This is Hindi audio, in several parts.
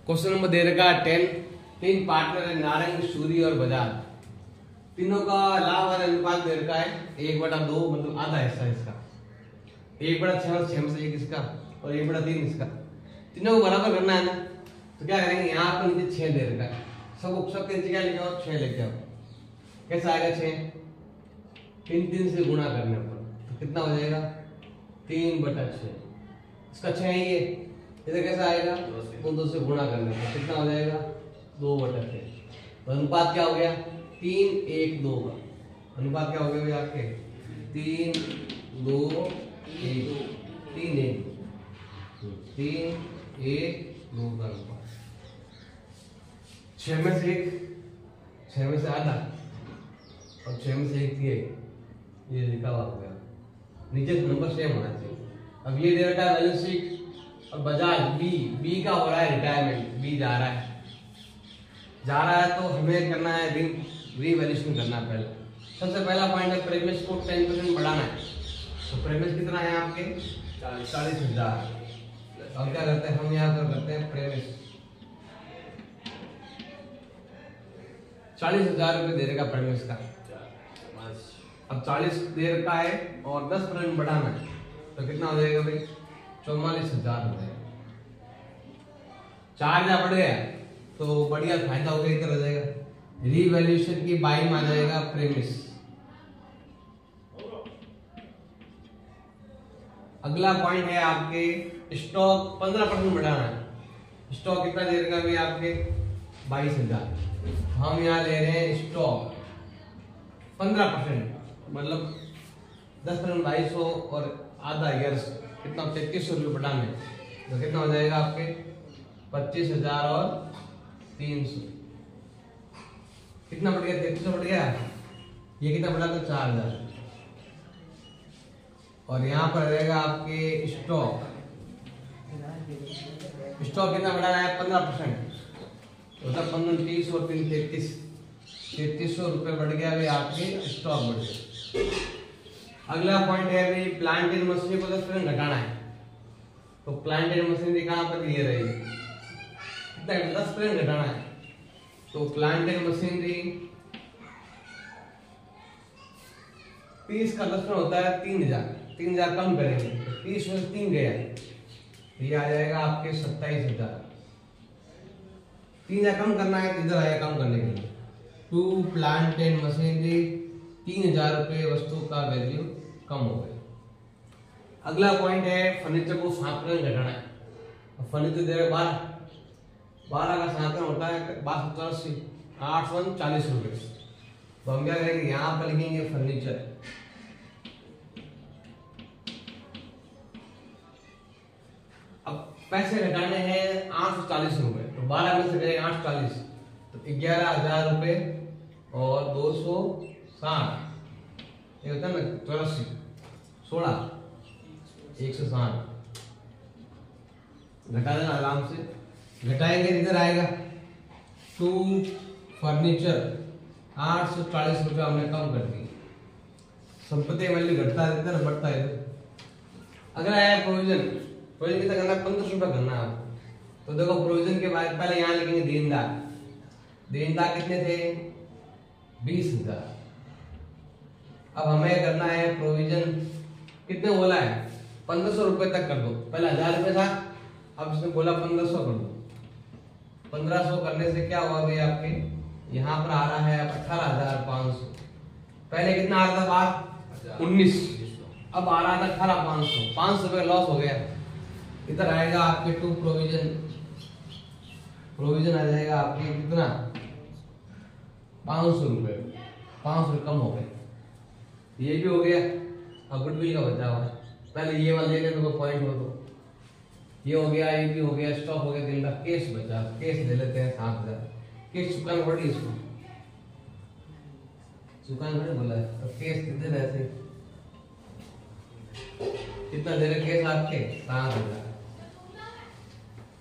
क्वेश्चन नंबर दे रखा 10। 3 पार्टनर है नारंग, सूरी और बजाज। तीनों का लाभ और अनुपात दे रखा है 1/2, मतलब आधा हिस्सा इसका। 1/6 से 1 इसका और 1/3 इसका। तीनों को बराबर करना है ना, तो क्या करेंगे, यहाँ पर नीचे 6 दे रखा है, सबके नीचे क्या लेके आओ, 6 लेके आओ। कैसा आएगा 6? 3 से गुणा करने पर तो कितना हो जाएगा, 3/6। इसका 6 ही है, इधर कैसा आएगा, 2 से गुणा करने पर कितना हो जाएगा, 2/6। तो अनुपात क्या हो गया, 3:1:2 का अनुपात क्या हो गया भाई आपके, 3:2:1, 3:1:2 का अनुपात। 6 में से 1, 6 में से आधा और 6 में से 1 ये लिखा हुआ हो गया। नीचे नंबर सेम होना चाहिए। अब ये दे रखा है बैलेंस शीट और बजाज बी का हो रहा है रिटायरमेंट, बी जा रहा है तो हमें करना है रीवैल्यूएशन करना है। पहले सबसे पहला पॉइंट है प्रीमियस को 10% बढ़ाना है। तो प्रीमियस कितना है आपके, 40,000। अब क्या करते हैं हम, यहाँ पर करते हैं प्रीमियस 40,000 रुपये दे रखा प्रीमियस का। अब 40 दे रखा है और 10% बढ़ाना है तो कितना हो जाएगा भाई, 44,000 हो जाएगा। 4,000 बढ़ गया तो बढ़िया फायदा हो गया, इधर आ जाएगा रीवैल्यूएशन की बाई में आ जाएगा प्रीमियस। अगला पॉइंट है आपके स्टॉक 15% बढ़ाना है। स्टॉक कितना दे रखा भाई आपके, 22,000। हम यहाँ ले रहे हैं स्टॉक 15%, मतलब 10% 2200 और आधा ईयर्स कितना, 3300 रुपये बढ़ाने तो कितना हो जाएगा आपके, 25,000 और 300। कितना बढ़ गया, 3300 बढ़ गया। ये कितना बढ़ा था, 4,000। और यहाँ पर रहेगा आपके स्टॉक कितना बढ़ाना है, 15%। तो 15, 30 और 3, 3300 रुपये बढ़ गया भाई आपके स्टॉक बढ़ गया। अगला पॉइंट है भाई प्लांट एंड मशीनरी को 10% घटाना है। तो प्लांट एंड मशीनरी कहाँ पर ये रहेगी, कितना 10% घटाना है। तो प्लांट एंड मशीनरी 30 का 10% होता है 3,000 कम करेंगे तो 30 में 3 गया, ये आ जाएगा आपके 27,000। 3,000 कम करना है तो इधर आया कम करने के लिए। टू प्लांट एंड मशीनरी 3,000 रुपये वस्तु का वैल्यू कम हो गया। अगला पॉइंट है फर्नीचर को 7% घटाना है। फर्नीचर दे रहे 12 का 7% होता है 1280, 840 रुपये। तो हम क्या करेंगे, यहाँ पर लिखेंगे फर्नीचर। अब पैसे घटाने हैं 840 रुपये, तो 12 में से करेंगे 840 तो 11,000 रुपये और 260, ये होता है ना 84, 16, 160 घटा देना आराम से। घटाएंगे इधर आएगा टू फर्नीचर 840 रुपये हमने कम कर दिए। संपत्ति वैल्यू घटता रहता है, बढ़ता है। अगला है प्रोविजन कितना करना है, 1500 रुपये करना है आपको। तो देखो प्रोविजन के बाद पहले यहाँ लिखेंगे देनदार कितने थे, 20,000। अब हमें करना है प्रोविजन, कितने बोला है, 1500 रुपये तक कर दो। पहले 1000 रुपये था, अब इसने बोला 1500 कर दो। 1500 करने से क्या हुआ भाई आपके, यहाँ पर आ रहा है 18,500। पहले कितना आ रहा था बात, 19, अब आ रहा था 18,500। 500 रुपये लॉस हो गया। इधर आएगा आपके टू प्रोविजन आ जाएगा आपके कितना, 500 रुपये। 500 कम हो गए, ये भी हो गया। अब गुडविल का बचा हुआ है, पहले ये वाला लेने तो पॉइंट हो, तो ये हो गया, ये भी हो गया, स्टॉक हो गया, दिन का केस बचा। केस ले लेते हैं 7,000। केस चुकाना पड़ी इसको, चुकाना पड़े बोला है, तो केस कितने रहते, कितना दे रहे केस आपके, 7,000।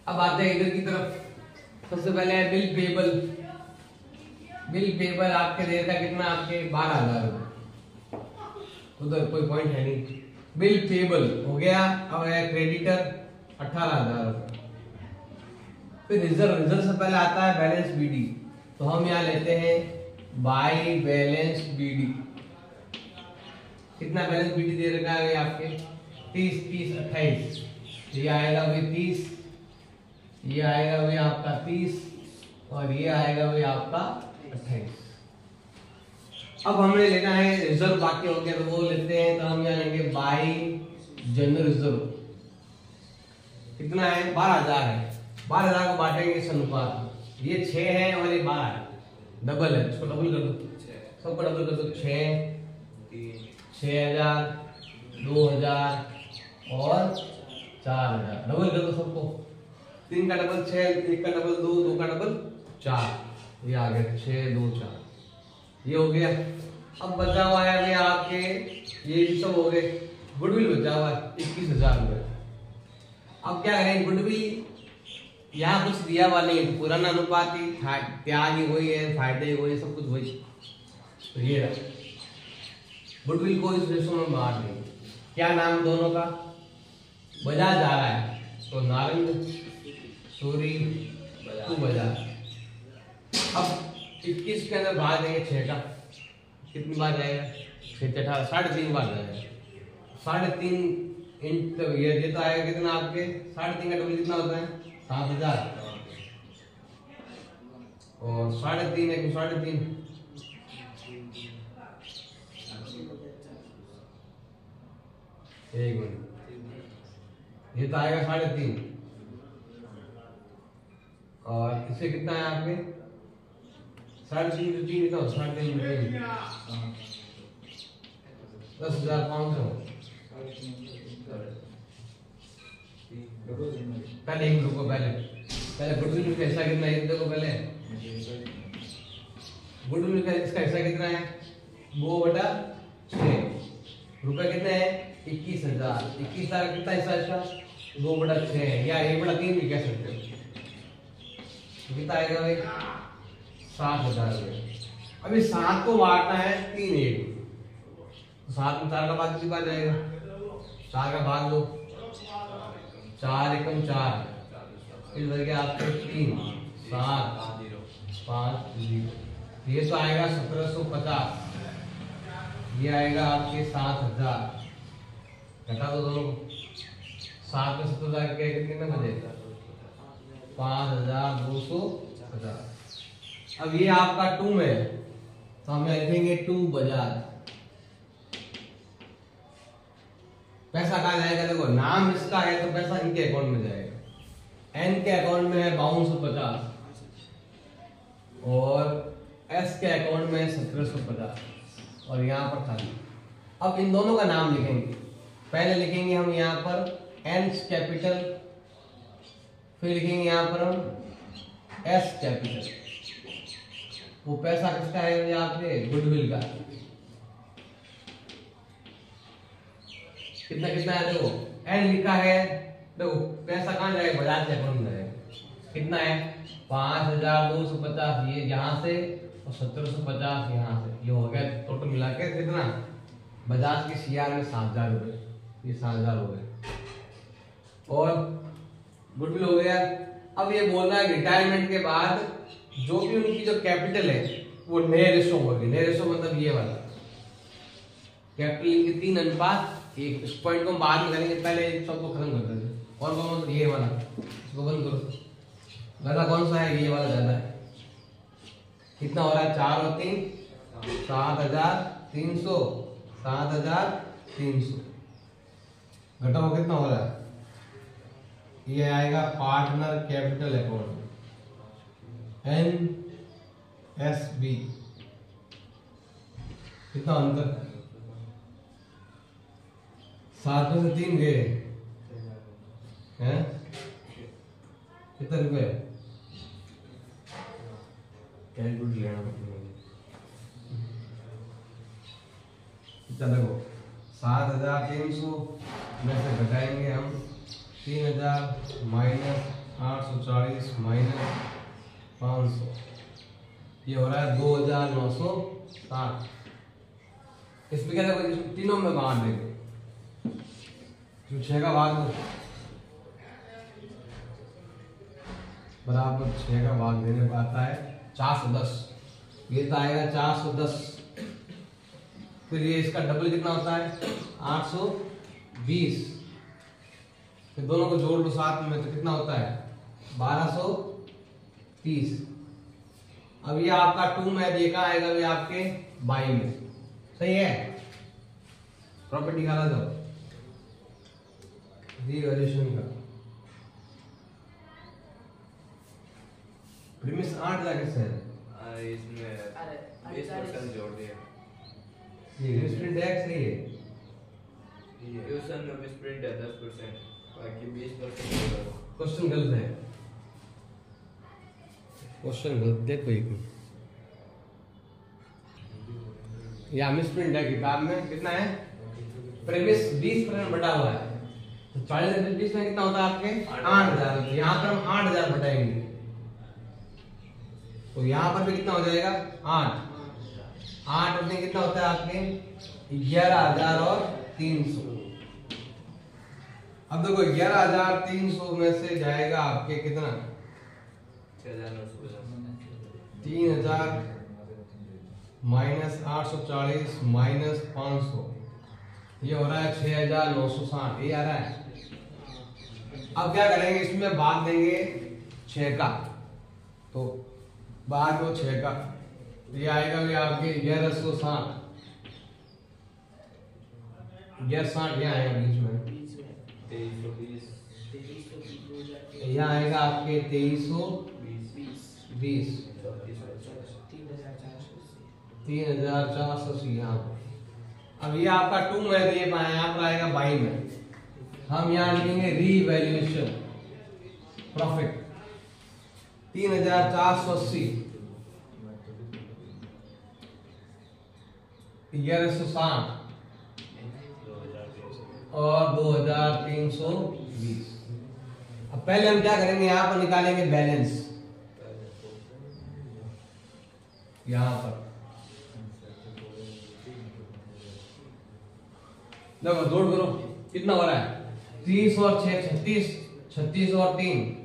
अब आते हैं इधर की तरफ। सबसे पहले है बिल पेबल आपके देर का कितना, आपके 12,000 रुपये। उधर कोई पॉइंट है नहीं। बिल पेबल हो गया। अब है क्रेडिटर 18,000 रुपये। फिर रिजर्व, रिजर्व से पहले आता है बैलेंस बीडी, तो हम यहाँ लेते हैं बाई बैलेंस बीडी। कितना बैलेंस बीडी दे रखा है आपके 30 30 28, ये आएगा भाई 30, ये आएगा भाई आपका 30 और ये आएगा भाई आपका 28। अब हमें लेना है रिजर्व, बाकी हो गया तो वो लेते हैं, तो हम यहाँ लेंगे बाई जनरल रिजर्व। कितना है 12,000 है, 12,000 को बांटेंगे इस अनुपात, ये 6 है और ये 12 है, डबल है, इसको डबल कर दो, सबको डबल कर दो, 6,000 2,000 और 4,000, डबल कर दो सबको, 3 का डबल 6, 1 का डबल 2, 2 का डबल 4, ये आ गया 6 2 4, ये हो गया। अब बचा हुआ है अभी आपके ये भी सब हो गए, गुडविल बचा हुआ है 21,000 रुपये। अब क्या करें, गुडविल यहाँ कुछ दिया हुआ नहीं, पुराना अनुपात ही, त्याग ही वही है, फायदे ही वही, सब कुछ वही, तो ये रहा गुडविल को इस रेशो में बांट देंगे। क्या नाम दोनों का, बजाज आ रहा है तो नारंग सूरी तू बजाज। अब 21 के अंदर भाग देंगे 6 का, कितनी बार जाएगा 6 18, 3.5 बार जाएगा, 3.5 इंट, ये तो आएगा कितना आपके 3.5 का डबल कितना होता है 7,000 और 3.5 है 3.5, एक मिनट, ये तो आएगा 3.5 और इससे कितना है आपके 3.5 तो 3 कितना 3.5 10,500। पहले एक रुको, पहले गुडविल का हिस्सा कितना है देखो, पहले गुडविल का इसका हिस्सा कितना है 2/6, रुपए कितने हैं 21,000, 21,000 कितना हिस्सा इसका 2/6 है, या 1/3 भी कह सकते हो, कितना आएगा भाई 7,000 रुपये। अभी 7 को बांटना है 3 1, तो 7 में 4 का भाग कितनी बार जाएगा, 4 का भाग दो, 4 एकम 4, फिर बच गया आपके 3 7 5 0, ये तो आएगा 1750, ये आएगा आपके 7,000, घटा दो दोनों को, 7 में 17,000 के कितने में बचेगा 5,250। अब ये आपका 2 में है तो हम लिखेंगे 2 बजाज। पैसा कहाँ जाएगा, देखो नाम इसका है तो पैसा इनके अकाउंट में जाएगा, एन के अकाउंट में है 5250 और एस के अकाउंट में है 1750 और यहाँ पर खाली। अब इन दोनों का नाम लिखेंगे, पहले लिखेंगे हम यहाँ पर एन कैपिटल, फिर लिखेंगे यहाँ पर हम एस कैपिटल। वो पैसा किसका है आपके गुडविल का, कितना कितना है देखो, एन लिखा है, देखो पैसा कहाँ जाएगा बजाज के अकाउंट में जाएगा, कितना है 5,250 ये यहाँ से और 1750 यहाँ से, ये हो गया टोटल मिला के कितना बजाज के सीआर में 7,000 रुपये, ये 7,000 हो गए और गुडविल हो गया। अब ये बोल रहा है रिटायरमेंट के बाद जो भी उनकी जो कैपिटल है वो नए रेशो होगी, नए रेशो मतलब ये वाला कैपिटल इनके 3:1, इस पॉइंट को बाद में करेंगे, पहले सबको खत्म कर देंगे। और कौन ये वाला, इसको बंद करो, ज्यादा कौन सा है, ये वाला ज्यादा है, कितना हो रहा है 4 और 3 7,300, 7,300 घटाओ कितना हो रहा है, ये आएगा पार्टनर कैपिटल अकाउंट NSB, कितना अंतर 7 में से 3 गए हैं, कितने रुपए कैलकुलेट लेना कितना, देखो 7,300 में से घटाएंगे हम 3,000 माइनस 840 माइनस 500, ये हो रहा है 2,960। इसमें क्या देखो तीनों में बांट देंगे, 6 का भाग दो, बराबर 6 का भाग देने पर आता है 410। ये तो आएगा 410। फिर ये इसका डबल कितना होता है 820। फिर दोनों को जोड़ लो साथ में तो कितना होता है 1230। अब ये आपका 2 में ये कहाँ आएगा ये आपके 22 में। सही है। प्रॉपर्टी निकाला जाओ रीवैल्यूएशन का। प्रीमिस 8 कैसे है इसमें 20% जोड़ दिया। ये स्प्रिंट एक्स सही है। ट्यूशन में भी स्प्रिंट है 10%, बाकी 20% होगा। क्वेश्चन गलत है। क्वेश्चन गलत देखो एक मिनट। या मिसप्रिंट है किताब में कितना है प्रीमिस 20% बटा हुआ है तो 40 में 20 में कितना होता है आपके 8000। यहाँ पर हम 8000 बटाएंगे तो यहाँ पर भी कितना हो जाएगा 8 में कितना होता है आपके 11300 और 300। अब देखो 11300 में से जाएगा आपके कितना 3000 माइनस 840 माइनस 500 ये हो रहा है 6960। ये आ रहा है। अब क्या करेंगे इसमें भाग देंगे 6 का तो भाग दो 6 का ये आएगा भी आपके 1160। 1160 यहाँ आएगा बीच में 2320। यहाँ आएगा आपके 2320 3480 यहाँ पर। अब ये आपका 2 में ये यहाँ पर आएगा 22 में। हम यहाँ लिखेंगे रीवैल्यूएशन प्रॉफिट 3480 1160 और 2320। अब पहले हम क्या करेंगे यहाँ पर निकालेंगे बैलेंस। यहाँ पर देखो जोड़ करो कितना हो रहा है 30 और 6 36 36 और 3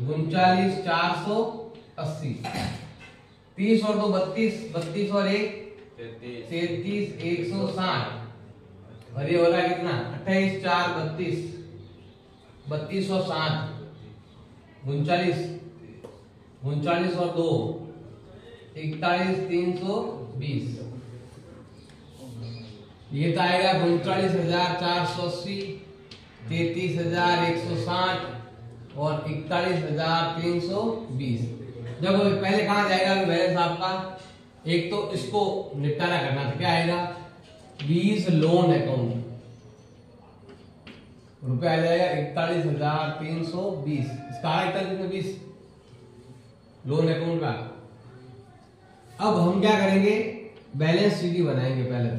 39 480 30 और 2 32 32 और 1 33 160 और ये हो रहा है कितना 28 4 32 32 और 7 39 39 और 2 41 320। ये तो आएगा 39480 33160 और 41320। देखो पहले कहाँ जाएगा बैलेंस आपका। एक तो इसको निपटारा करना था क्या आएगा 20 लोन अकाउंट रुपए आ जाएगा 41320। इसका आएगा 20 लोन अकाउंट का। अब हम क्या करेंगे बैलेंस शीट बनाएंगे। पहले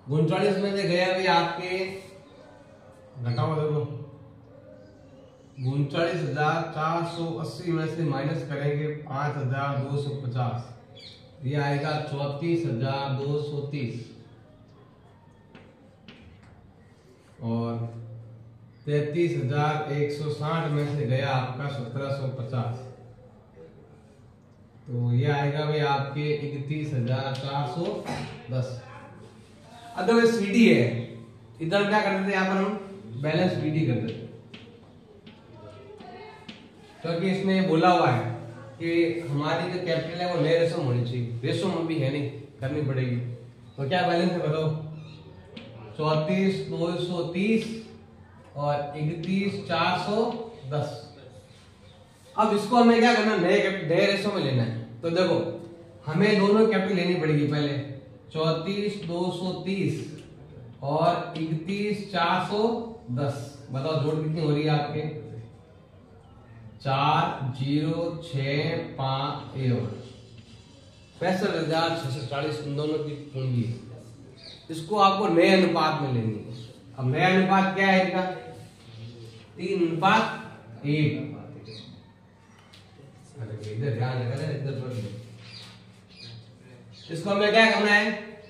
39 में से गया भी आपके घटाओ देखो 39480 में से माइनस करेंगे 5250 ये आएगा 34230 और 33160 में से गया आपका 1750 तो ये आएगा भाई आपके 31410। अगर ये सीडी है इधर क्या करते थे यहाँ पर हम बैलेंस बीडी करते थे क्योंकि इसमें बोला हुआ है कि हमारी जो कैपिटल है वो नए रेशो में होनी चाहिए। रेशो में भी है नहीं करनी पड़ेगी। तो क्या बैलेंस है बताओ 34230 और 31410। अब इसको हमें क्या करना नए रेशो में लेना है। तो देखो हमें दोनों कैपिटल लेनी पड़ेगी। पहले 34230 और 31410 बताओ जोड़ कितनी हो रही है आपके 4065 65,640 इन दोनों की पूंजी। इसको आपको नए अनुपात में लेनी है। अब नया अनुपात क्या है इनका 3:1। इधर ध्यान रखना इधर इसको हमें क्या करना है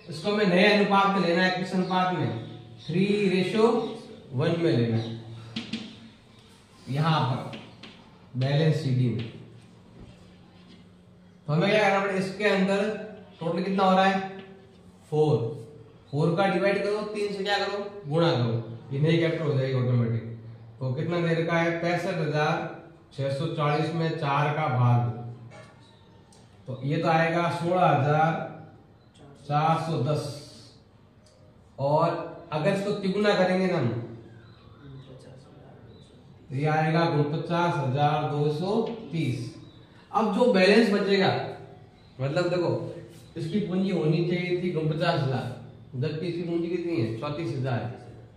इसको हमें नए अनुपात में लेना है। किस अनुपात में 3:1 में लेना है। यहां पर बैलेंस सीडी में। तो हमें क्या करना पड़ेगा, इसके अंदर टोटल कितना हो रहा है 4 का डिवाइड करो 3 से क्या करो गुणा करो, ये नई कैपिटल हो जाएगी ऑटोमेटिक। तो कितना देर का है 65,640 में 4 का भाग, तो ये तो आएगा 16,410। और अगर इसको तिगुना करेंगे ना तो ये आएगा 49,230। अब जो बैलेंस बचेगा, मतलब देखो इसकी पूंजी होनी चाहिए थी 49,000, जबकि इसकी पूंजी कितनी है 34,000,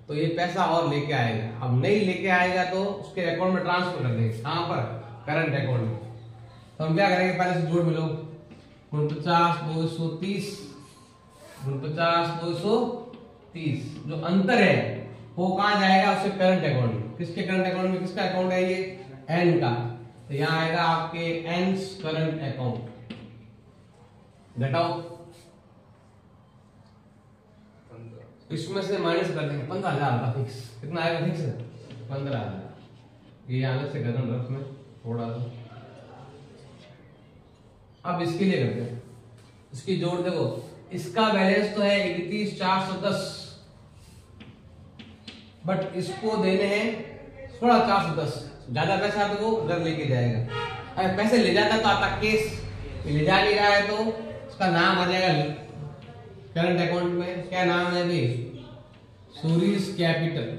तो ये पैसा और लेके आएगा। अब नहीं लेके आएगा तो उसके अकाउंट में ट्रांसफर कर देंगे, कहां पर करंट अकाउंट में। तो हम क्या करेंगे, पहले से जोड़ मिलो 49,230, 49,230, जो अंतर है वो कहां जाएगा, उसके करंट अकाउंट में। किसके करंट अकाउंट में, किसका अकाउंट है ये एन का, तो यहां आएगा आपके एन्स करंट अकाउंट। घटाओ, इसमें से माइनस कर देंगे 15,000 का फिक्स, कितना आएगा फिक्स 15,000। ये अलग से कदम रख में थोड़ा सा। अब इसके लिए करते हैं, इसकी जोड़ देखो, इसका बैलेंस तो है 31,410, बट इसको देने हैं 16,410, ज्यादा पैसा तो वो उधर लेके जाएगा। अगर पैसे ले जाता तो आता केस, ले जा नहीं रहा है तो उसका नाम आ जाएगा करंट अकाउंट में। क्या नाम है भाई, Suri's capital,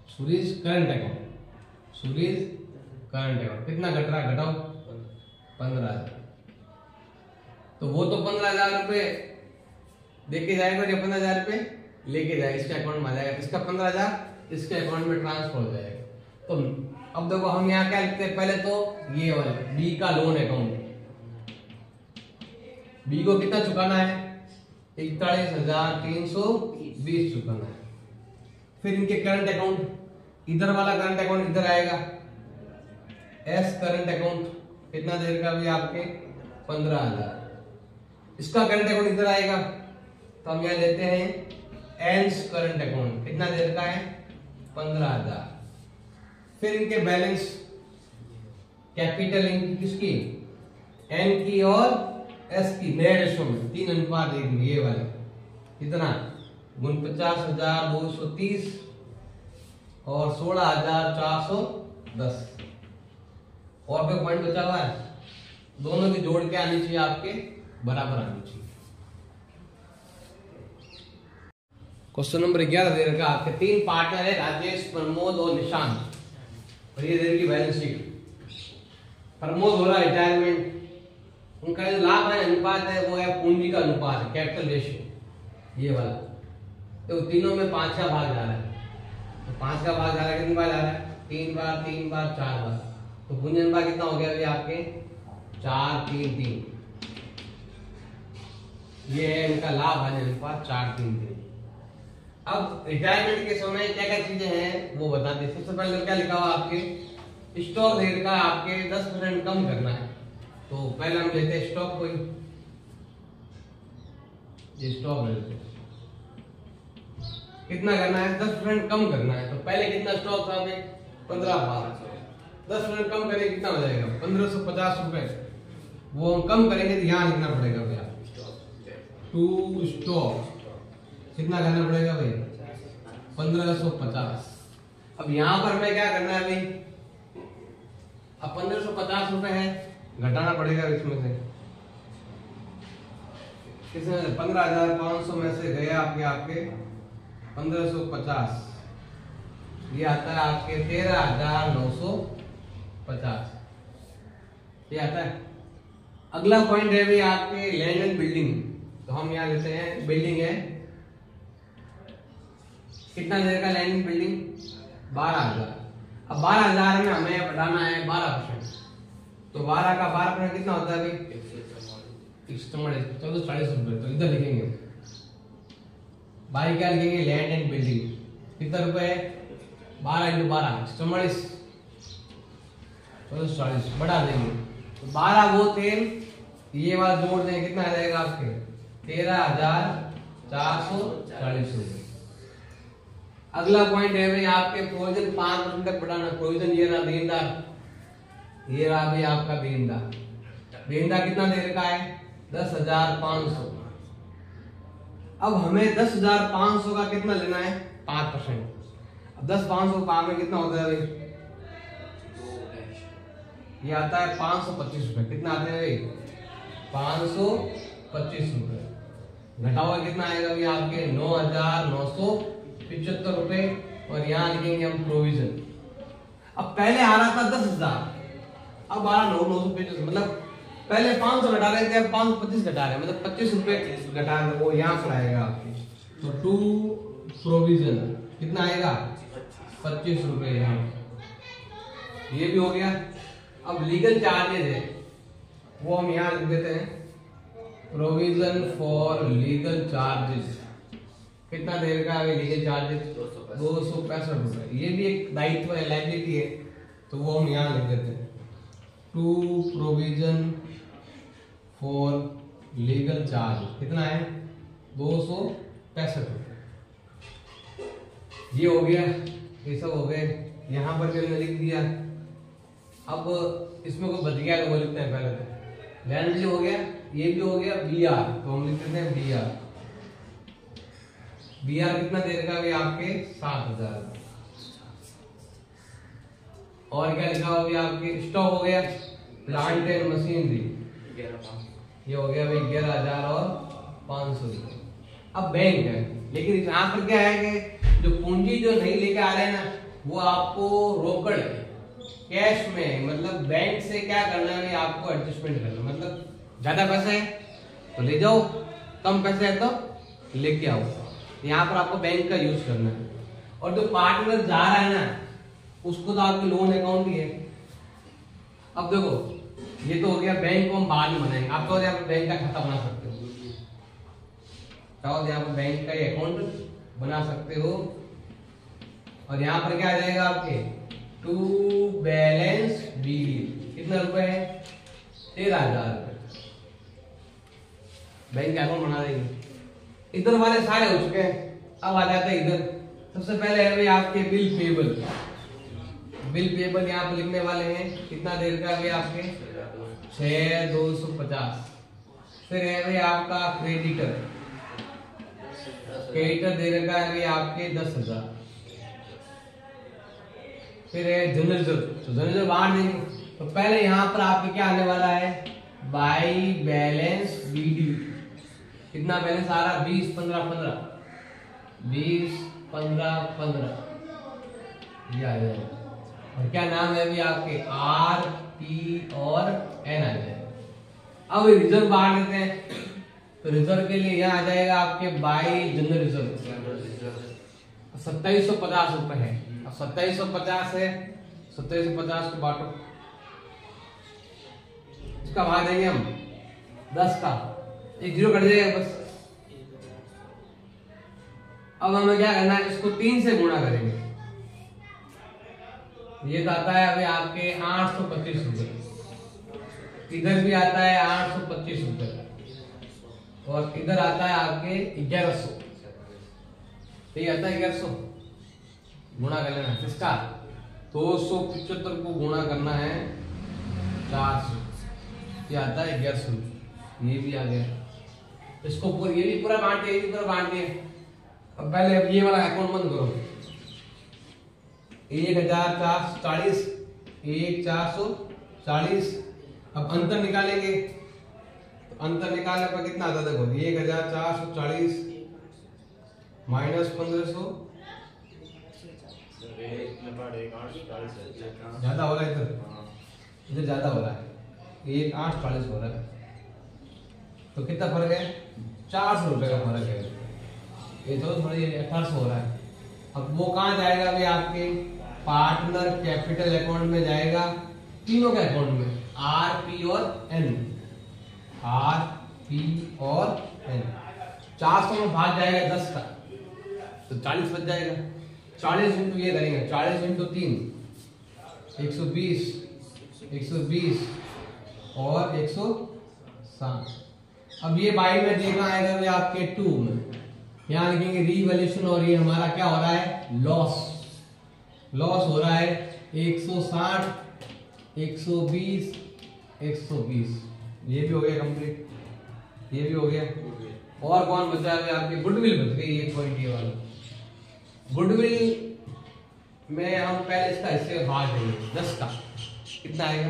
Suri's current account, Suri's current account. कितना घट रहा है, घटाओ 15,000। तो वो तो 15,000 रुपए देके जाएगा, या 15,000 रुपए लेके जाएगा, इसके अकाउंट में आ जाएगा। इसका 15,000 इसके अकाउंट में ट्रांसफर हो जाएगा। तो अब देखो हम यहाँ क्या लिखते हैं, पहले तो ये वाला बी का लोन अकाउंट, बी को कितना चुकाना है 41,320 चुकाना है। फिर इनके करंट अकाउंट, इधर वाला करंट अकाउंट इधर आएगा, एस करंट अकाउंट, कितना देर का भी आपके 15,000। इसका करंट अकाउंट इधर आएगा, तो हम यहाँ लेते हैं एन्स करंट अकाउंट, कितना देर का है 15,000। फिर इनके बैलेंस कैपिटल इनकी किसकी, एन की और एस की, नए रेशो में 3:1, ये वाले कितना 49,230 और 16,410। और कोई पॉइंट बचा हुआ है, दोनों की जोड़ के आनी चाहिए आपके बराबर आनी चाहिए। क्वेश्चन नंबर 11 दे रखा आपके, 3 पार्टनर है राजेश, प्रमोद और निशांत, और ये दे रखी बैलेंस शीट। प्रमोद हो रहा है रिटायरमेंट, उनका जो लाभ है अनुपात है वो है पूंजी का अनुपात, कैपिटल रेशियो, ये वाला। तो तीनों में 5 का भाग जा रहा है, तो 5 का भाग जा रहा है, कितनी बार जा रहा है 3 बार, 3 बार, 4 बार। तो पूंजी अनुपात कितना हो गया अभी आपके 4, 3, 3। ये है इनका लाभ हानि अनुपात 4, 3, 3। अब रिटायरमेंट के समय क्या क्या चीजें हैं वो बताते हैं। सबसे पहले क्या लिखा हुआ आपके, स्टॉक रेट का आपके 10% कम करना है। तो पहले हम लेते हैं स्टॉक, कोई ये स्टॉक रेट कितना करना है 10% कम करना है। तो पहले कितना स्टॉक था हमें 15,500, 10% कम करेंगे कितना हो जाएगा 1,550 रुपए। वो हम कम करेंगे तो यहाँ लिखना पड़ेगा भैया टू स्टॉक, कितना करना पड़ेगा भाई 1,550। अब यहाँ पर हमें क्या करना है भाई, अब 1,550 रुपए है, घटाना पड़ेगा इसमें से, किसमें 15,500 में से गए आपके 1,550, ये आता है आपके 13,950, ये आता है। अगला पॉइंट है भाई आपके लैंड एंड बिल्डिंग। तो हम यहाँ लेते हैं बिल्डिंग है, कितना देर का लैंड एंड बिल्डिंग 12,000। अब 12,000 में हमें बढ़ाना है 12%, तो 12 का 12% कितना होता है भाई 1440 रुपए। तो इधर लिखेंगे भाई, क्या लिखेंगे लैंड एंड बिल्डिंग कितना रुपए है 12 × 12 1440 बढ़ा देंगे। तो 12 वो तेल, ये वाला जोड़ देंगे, कितना आ जाएगा आपके 13,440 रुपए। अगला पॉइंट है भाई आपके प्रोविजन 5% तक बढ़ाना। प्रोविजन ये रहा देनदार, ये रहा भी आपका बेंदा। बेंदा कितना देर का है? 10,500। अब हमें 10,500 का कितना लेना है? 5%। अब 10,500 पाव में कितना होता है भाई? ये आता है 525 रुपए। कितना आते हैं भाई? 525 रुपए। घटाओ कितना आएगा भाई आपके? 9,975 रुपए। और यहाँ लिखेंगे हम प्रोविजन। अब पहले आ रहा था 10,000, अब आ रहा 9,975। मतलब पहले 500 घटा रहे थे, अब 525 घटा रहे हैं, मतलब 25 रुपए घटा रहे, वो यहाँ पर आएगा आपके। तो टू प्रोविजन कितना आएगा? 25 रुपए यहाँ। ये भी हो गया। अब लीगल चार्जेज है वो हम यहाँ लिख देते हैं। प्रोविजन फॉर लीगल चार्जेस कितना देर का है? लीगल चार्जेस 265 रुपए। ये भी एक दायित्व है, लायबिलिटी है, तो वो हम यहाँ लिख देते हैं। To provision for legal charge कितना है? 265 रुपए। ये हो गया, ये सब हो गए। यहाँ पर भी हमने लिख दिया। अब इसमें कोई बच गया तो वो लिखते हैं पहले। तो लैंड भी हो गया, ये भी हो गया। BR तो हम लिख देते हैं BR। BR कितना देर का भी आपके? 7,000। और क्या लिखा हुआ भी आपके? स्टॉक हो गया, प्लांट एंड मशीनरी ये हो गया भाई 11,500 रुपए। अब बैंक है, लेकिन यहाँ पर क्या है कि जो पूंजी जो नहीं लेके आ रहे हैं ना, वो आपको रोकड़ कैश में, मतलब बैंक से क्या करना है आपको? एडजस्टमेंट करना। मतलब ज्यादा पैसा है तो ले जाओ, कम पैसे है तो लेके आओ। यहाँ पर आपको बैंक का यूज करना है। और जो पार्टनर जा रहा है ना, उसको तो आपके लोन अकाउंट ही है। अब देखो, ये तो हो गया बैंक को हम बाद में बनाएंगे। आप तो यहाँ पर बैंक का खाता बना सकते हो, चाहो यहाँ पर बैंक का अकाउंट बना सकते हो। और यहाँ पर क्या आ जाएगा आपके? टू बैलेंस बिल कितना रुपए है? 13,000 रुपए। बैंक का अकाउंट बना देंगे। इधर वाले सारे हो चुके हैं। अब आ जाते हैं इधर। सबसे पहले है भाई आपके बिल पेबल। बिल पेबल यहाँ पर लिखने वाले हैं। कितना देर का है आपके? 6,250। फिर है भाई आपका क्रेडिटर। क्रेडिटर देर का है भाई आपके 10,000। फिर है जनरल, तो जनरल बांट देंगे। तो पहले यहाँ पर आपके क्या आने वाला है? By balance BD। कितना बैलेंस आ रहा? 20, 15, 15, 20, 15, 15 ये आ जाएगा। और क्या नाम है अभी आपके? R, P और N आ जाएगा। अब रिजर्व बांट देते हैं। तो रिजर्व के लिए यहाँ आ जाएगा आपके बाई जनरल रिजर्व 2750 रुपए है। अब 2750 है, 2750 को बांटो, इसका भाग देंगे हम 10 का, एक जीरो कट जाएगा बस। अब हमें क्या करना है? इसको 3 से गुणा करेंगे। ये तो आता है अभी आपके 825 रुपए। इधर भी आता है 825 रुपए और इधर आता है आपके 1100। तो ये आता है 1100। गुणा कर लेना किसका? 275 को गुणा करना है 400। ये आता है 1100। ये भी आ गया। इसको ये भी पूरा बांट दिया, ये भी पूरा बांट दिया। अब पहले अब ये वाला अकाउंट बंद करो। 1,440, 1,440। अब अंतर निकालेंगे। तो अंतर निकालने पर कितना आता है? देखो 1,440 माइनस 1500 ज्यादा हो रहा है। इधर ज्यादा हो रहा है, 1,840 हो रहा है। तो कितना फर्क है? 400 रुपए का फर्क है। ये तो थोड़ी 1800 हो रहा है। अब वो कहाँ जाएगा भाई? आपके पार्टनर कैपिटल अकाउंट में जाएगा। तीनों के अकाउंट में, R, P और N। R, P और N। 400 में भाग जाएगा 10 का, तो 40 बच जाएगा। 40 इंटू ये करेंगे, 40 इंटू 3 120, 120 और 160। अब ये बाई में देखना आएगा भाई आपके 2 में। यहाँ लिखेंगे रिवैल्यूएशन और ये हमारा क्या हो रहा है? लॉस। लॉस हो रहा है 160 120 120, ये भी हो गया कंप्लीट, ये भी हो गया। और कौन बचा है आपकी? गुडविल बच गई, ये पॉइंट ये वाला। गुडविल में हम पहले इसका हिस्से भाग देंगे 10 का, कितना आएगा?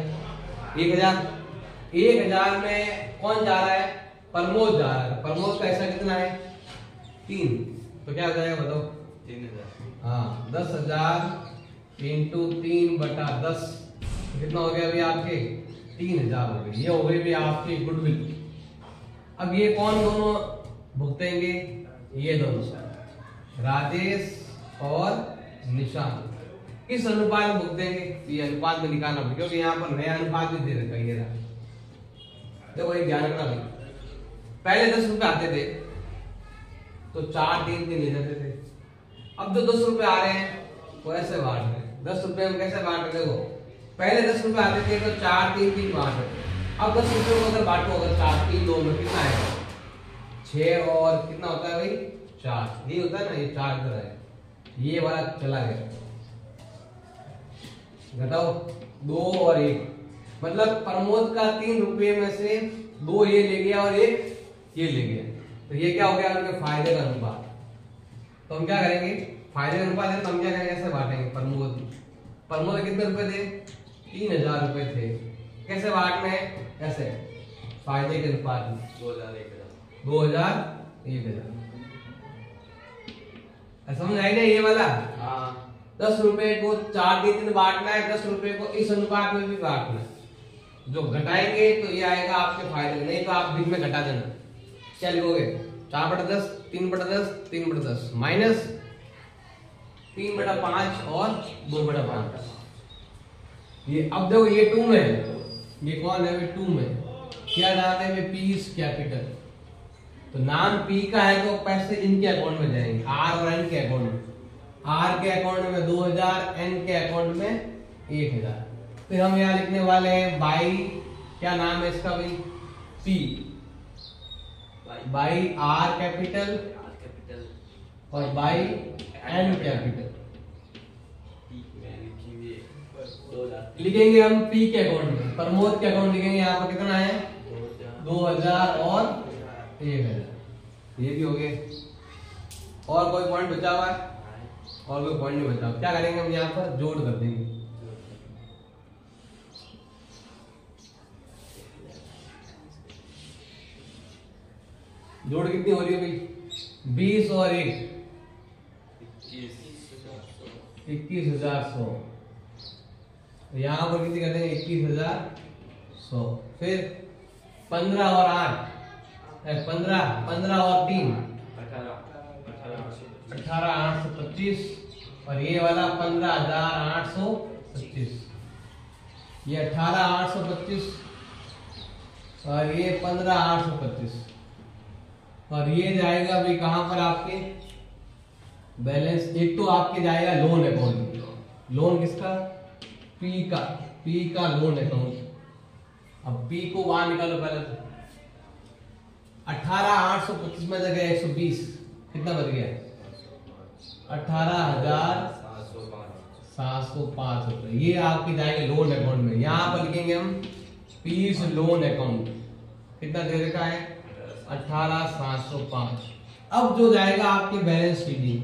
1000। 1000 में कौन जा रहा है? प्रमोद जा रहा है। प्रमोद का हिस्सा कितना है? 3, तो क्या हो जाएगा बताओ? 3000। हाँ, 10,000 इंटू 3/10, कितना हो गया अभी आपके? 3000 हो गए। ये हो गई भी आपकी गुडविल। अब ये कौन दोनों भुगतेंगे? ये दोनों, राजेश और निशांत। किस अनुपात में भुगतेंगे? ये अनुपात में निकालना पड़ेगा, क्योंकि यहाँ पर नया अनुपात भी दे रखा है। ये रहा, देखो ये ध्यान रखना भाई। पहले 10 रुपए आते थे तो 4-3 ले जाते थे। अब जो 10 रुपए आ रहे हैं वो ऐसे बांट रहे हैं। 10 रुपए हम कैसे बांट रहे? देखो पहले 10 रुपए आते थे तो 4-3 बांट रहे। अब 10 रुपए को अगर बांटो, अगर 4-3-2 में कितना आएगा? 6 और कितना होता है भाई? 4। ये होता है ना, ये 4 इधर है, ये वाला चला गया। घटाओ 2 और 1, मतलब प्रमोद का 3 रुपये में से 2 ये ले गया और 1 ये ले गया, तो ये क्या हो गया? उनके फायदे का अनुपात। तो हम क्या करेंगे? फायदे का अनुपात है तो हम क्या करेंगे? ऐसे बांटेंगे। प्रमोद कितने रुपए थे? 3000 रुपए थे। कैसे बांटना है? ऐसे, फायदे के अनुपात में 2000 1000। समझ आई ना ये वाला? हाँ। 10 रुपए को 4-3 बांटना है, 10 रुपए को इस अनुपात में भी बांटना है। जो घटाएंगे तो ये आएगा आपके फायदे, नहीं तो आप बीच में घटा देना। क्या लिखोगे? 4/10, 3/10, 3/10 माइनस 3/5 और 2/5। ये अब देखो ये 2 में है, ये कौन है? 2 में क्या जानते हैं? Piece capital. तो नाम पी का है तो पैसे इनके अकाउंट में जाएंगे, आर और एन के अकाउंट में। आर के अकाउंट में 2000, एन के अकाउंट में 1000। फिर हम यहाँ लिखने वाले हैं बाई, क्या नाम है इसका भाई? पी, बाई आर कैपिटल और बाई एन कैपिटल। लिखेंगे हम पी के अकाउंट में। प्रमोद के अकाउंट लिखेंगे, यहाँ पर कितना है? 2000 और 1000। ये भी हो गए। और कोई पॉइंट बचा हुआ है? और कोई पॉइंट नहीं बचा। क्या करेंगे हम? यहाँ पर जोड़ कर देंगे। जोड़ कितनी हो रही है भाई? 20 और 1 21,100। यहाँ पर कितनी करते हैं? 21,100। फिर 15 और 8 15 और 3 18,825। और ये वाला 15,825। ये 18,825 और ये 15,825। और ये जाएगा भाई कहां पर? आपके बैलेंस। एक तो आपके जाएगा लोन अकाउंट। लोन किसका? पी का लोन अकाउंट। अब पी को वहां निकालो पहले। 18,825 में जगह 120, कितना बच गया? 18,705 रुपए। ये आपके जाएंगे लोन अकाउंट में। यहां पर लिखेंगे हम पीस लोन अकाउंट। कितना दे रखा है? 18,705। अब जो जाएगा आपके बैलेंस शीट,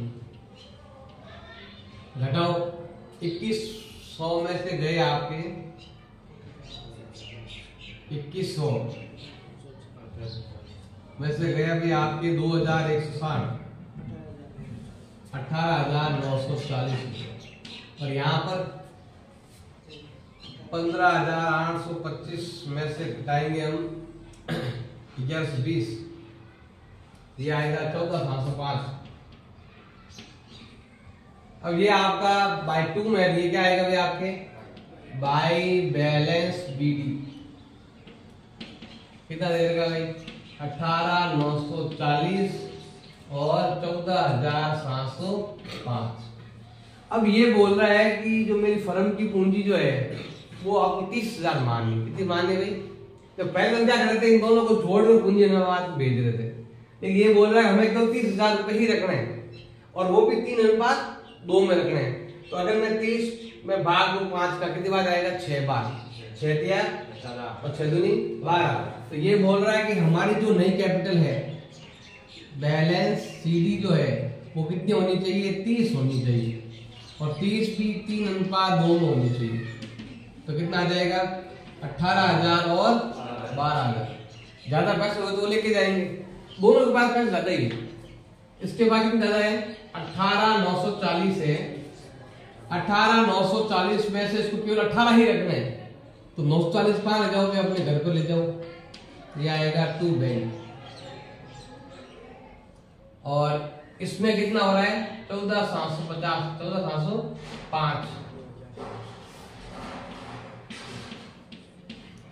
घटाओ 2100 में से गए आपके 2100 में से गया भी आपके 2,160, 18,940। और यहाँ पर 15,825 में से घटाएंगे हम 1120, ये आएगा 14,705। अब ये आपका बाय 2 में है, ये क्या आएगा भाई आपके? बाय बैलेंस बीडी कितना देगा भाई? 18,940 और 14,705। अब ये बोल रहा है कि जो मेरी फर्म की पूंजी जो है वो आपको 30,000 मानी। कितनी मानी भाई? तो पहले हम क्या कर रहे थे? इन दोनों को जोड़ कर पूंजी भेज रहे थे, लेकिन ये बोल रहा है हमें केवल 30,000 रुपए ही रखना है, और वो भी 3:2 में रखना है। तो अगर मैं 30 में भाग दूं 5 का, कितनी बार आएगा? 6 बार। 6 तिया 18 और 6 दूनी 12। तो ये बोल रहा है कि हमारी जो नई कैपिटल है बैलेंस सीडी जो है वो कितनी होनी चाहिए, 30 होनी चाहिए, और 30 भी 3:2 में होनी चाहिए। तो कितना आ जाएगा, 18,000 और 12,000। ज्यादा पैसे हो तो लेके जाएंगे, दोनों के पास पैसे ज्यादा ही है। इसके बाद कितना ज्यादा है, 18,940 है। 18,940 में से इसको केवल 18 ही रखना है, तो 940 कहाँ ले जाओगे, अपने घर को ले जाओ। ये आएगा 2 बैंक। और इसमें कितना हो रहा है, 14,750, 14,705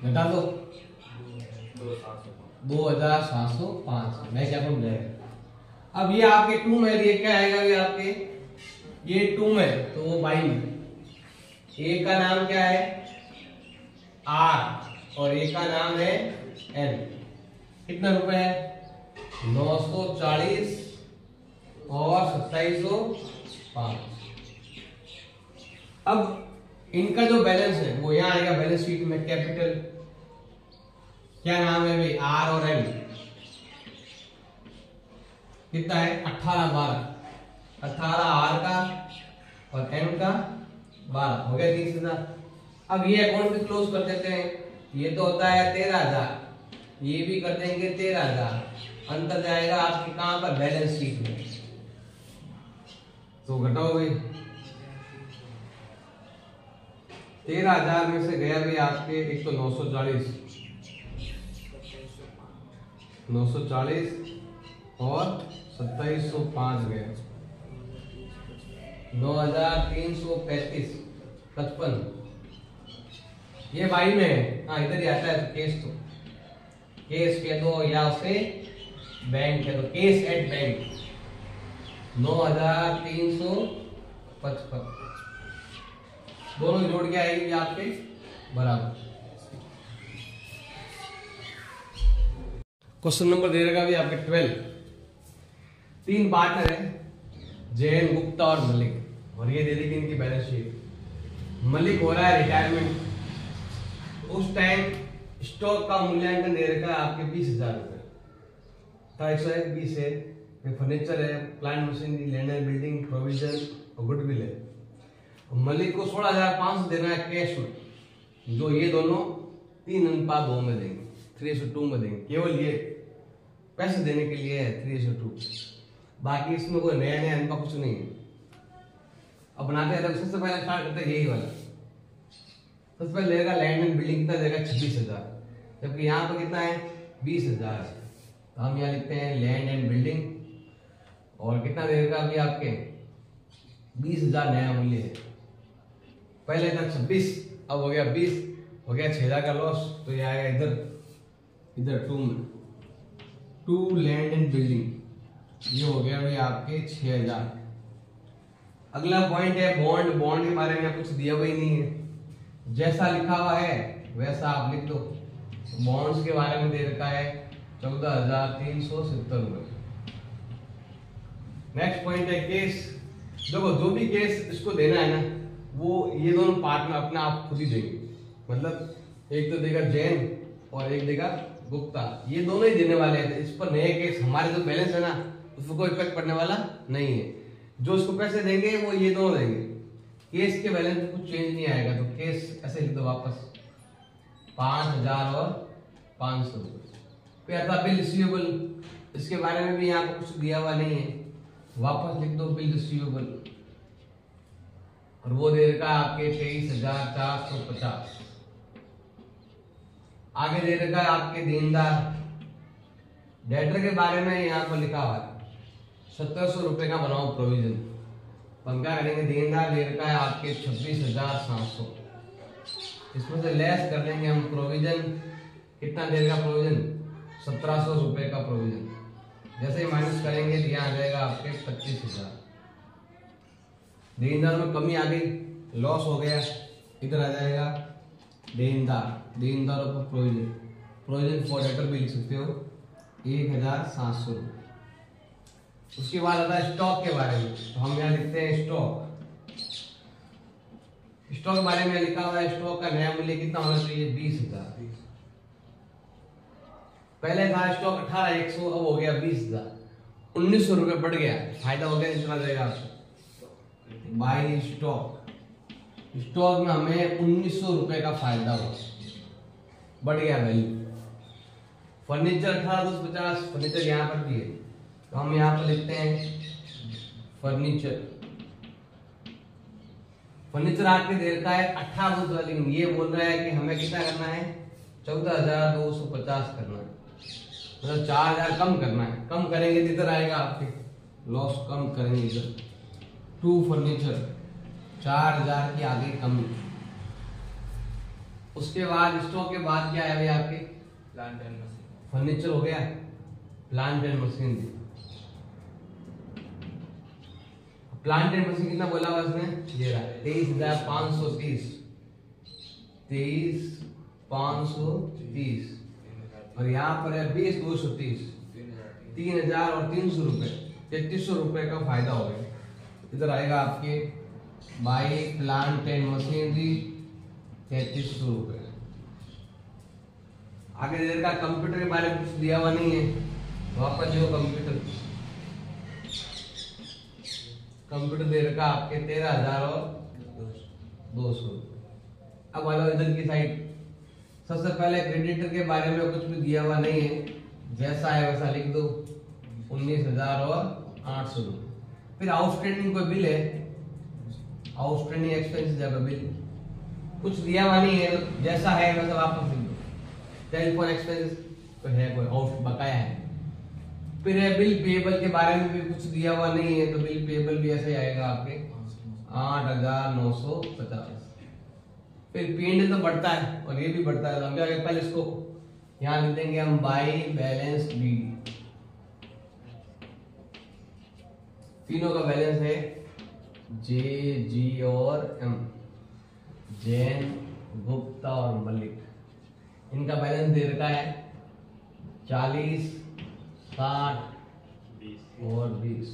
घटा दो 2,705। मैं क्या बोल रहा है, अब ये आपके 2 में, ये क्या आएगा, ये आपके ये 2 में, तो वो 22 में। ए का नाम क्या है, आर, और ए का नाम है एन। कितना रुपए है, 940 और 2705। अब इनका जो बैलेंस है वो यहां आएगा बैलेंस शीट में। कैपिटल क्या नाम है भाई, आर और एन। कितना है, 18 12, 18 आर का और एन का 12, हो गया 30,000। अब ये अकाउंट भी क्लोज कर देते हैं। ये तो होता है 13,000, ये भी कर देंगे 13,000। अंतर जाएगा आपके कहां पर, बैलेंस शीट में। तो घटाओ भाई, 13,000 में से गया भाई आपके एक तो 940 और 2705 गया, 9,335 55। ये बाई में है, हाँ इधर ही आता है। तो केस, तो केस कह दो या उसे बैंक कह दो, केस एट बैंक। 9,355 दोनों जोड़ के आएगी आपके बराबर। क्वेश्चन नंबर दे रहेगा भी आपके 12। 3 पार्टनर है, जैन, गुप्ता और मलिक, और ये दे देगी इनकी बैलेंस शीट। मलिक हो रहा है रिटायरमेंट, उस टाइम स्टॉक का मूल्यांकन दे रखा है आपके 20,000 रुपए। 120 है, फर्नीचर है, plant machinery, land and building, provision और गुडविल है। मलिक को 16,500 देना है कैश में, जो ये दोनों 3:2 में देंगे, 3:2 में देंगे। केवल ये पैसे देने के लिए है 3:2। बाकी इसमें कोई नया इनका कुछ नहीं है। अब बनाते हैं, सबसे पहले स्टार्ट करते हैं यही वाला। सबसे पहले लेगा लैंड एंड बिल्डिंग, कितना देगा 26,000, जबकि यहाँ पर कितना है 20,000। तो हम यहाँ लिखते हैं लैंड एंड बिल्डिंग, और कितना देगा अभी आपके 20,000 नया मूल्य है। पहले था 26, अब हो गया 20, हो गया 6,000 का लॉस। तो ये आएगा इधर 2 में, 2 लैंड एंड बिल्डिंग, ये हो गया भाई आपके 6,000। अगला पॉइंट है बॉन्ड। बॉन्ड के बारे में कुछ दिया हुआ ही नहीं है, जैसा लिखा हुआ है वैसा आप लिख दो। बॉन्ड्स के बारे में दे रखा है 14,370 रुपए। नेक्स्ट पॉइंट है केस। देखो जो भी केस इसको देना है ना, वो ये दोनों पार्टनर अपना आप खुद ही देंगे। मतलब एक तो देगा जैन और एक देगा गुप्ता, ये दोनों ही देने वाले हैं। इस पर नए केस, हमारे जो बैलेंस है ना उसको कोई इफेक्ट पड़ने वाला नहीं है। जो इसको पैसे देंगे वो ये दोनों देंगे। केस के बैलेंस में कुछ चेंज नहीं आएगा, तो केस ऐसे लिख दो वापस 5,000 और 500 रुपए। फिर आता बिल रिसीवेबल, इसके बारे में भी यहाँ पर कुछ दिया हुआ नहीं है, वापस लिख दो बिल रिसीवेबल, और वो दे रखा है आपके 23,450। आगे दे रखा है आपके देनदार। डेटर के बारे में यहाँ पर लिखा हुआ है 1,700 रुपए का बनाओ प्रोविजन। हम क्या करेंगे, देनदार दे रखा है आपके 26,700, इसमें से लेस कर देंगे हम प्रोविजन। कितना देगा प्रोविजन, 1,700 रुपए का प्रोविजन। जैसे ही माइनस करेंगे तो यहाँ आ जाएगा आपके 25,000। देनदार में कमी आ गई, लॉस हो गया, इधर आ जाएगा देनदारों पर प्रोविजन फॉर डेटर भी लिख सकते हो 1,700 रुपए। उसके बाद आता है स्टॉक के बारे में, तो हम यहाँ लिखते हैं स्टॉक। स्टॉक के बारे में लिखा हुआ है, स्टॉक का नया मूल्य कितना होना चाहिए? 20,000। पहले था स्टॉक 18,100, अब हो गया 20,000, 1,900 रुपए बढ़ गया। फायदा हो गया, जितना देगा आपको। बाई स्टॉक, स्टॉक में हमें 1,900 रुपए का फायदा हुआ, बढ़ गया वैल्यू। फर्नीचर 18,250, फर्नीचर यहाँ पर भी है, तो हम यहाँ पर लिखते हैं फर्नीचर। फर्नीचर आपके देर का है 18,250, लेकिन ये बोल रहा है कि हमें कितना करना है? 14,250 करना है, मतलब 4,000 कम करना है। कम करेंगे तो इधर आएगा आपके लॉस, कम करेंगे इधर। टू फर्नीचर 4,000 की आगे कमी। उसके बाद स्टॉक के बाद क्या है भाई आपके? Plant and machine. फर्नीचर हो गया, plant and machine. Plant and machine कितना बोला हुआ इसने? ये रहा 23,530, 23,530, और यहाँ पर है 20,230, 3,000 और 300 रुपए, 3,300 रुपए का फायदा हो गया। इधर आएगा आपके बाई प्लांट एंड मशीनरी 3,300 रुपए। आगे देर का कंप्यूटर के बारे में कुछ दिया हुआ नहीं है, वापस जो कंप्यूटर दे रखा आपके 13,000 और 200। अब वाला इधर की साइड, सबसे पहले क्रेडिटर के बारे में कुछ भी दिया हुआ नहीं है, जैसा है वैसा लिख दो, 19,000 और 800 रुपये। फिर आउटस्टैंडिंग कोई बिल है, आउटस्टैंडिंग एक्सपेंस जगह बिल कुछ दिया हुआ नहीं है, तो जैसा है वैसा वापस लिख दो। टेलीफोन एक्सपेंस तो है, कोई आउट बकाया है। फिर है बिल पेबल के बारे में भी कुछ दिया हुआ नहीं है, तो बिल पेबल भी ऐसे आएगा आपके 8,950। फिर पीएनएल तो बढ़ता है और ये भी बढ़ता है, तो हम क्या करेंगे? पहले इसको यहाँ लिख देंगे हम बाई बैलेंस बीडी। तीनों का बैलेंस है जे, जी और एम, जैन, गुप्ता और मलिक। इनका बैलेंस दे रखा है 40, 60 और 20।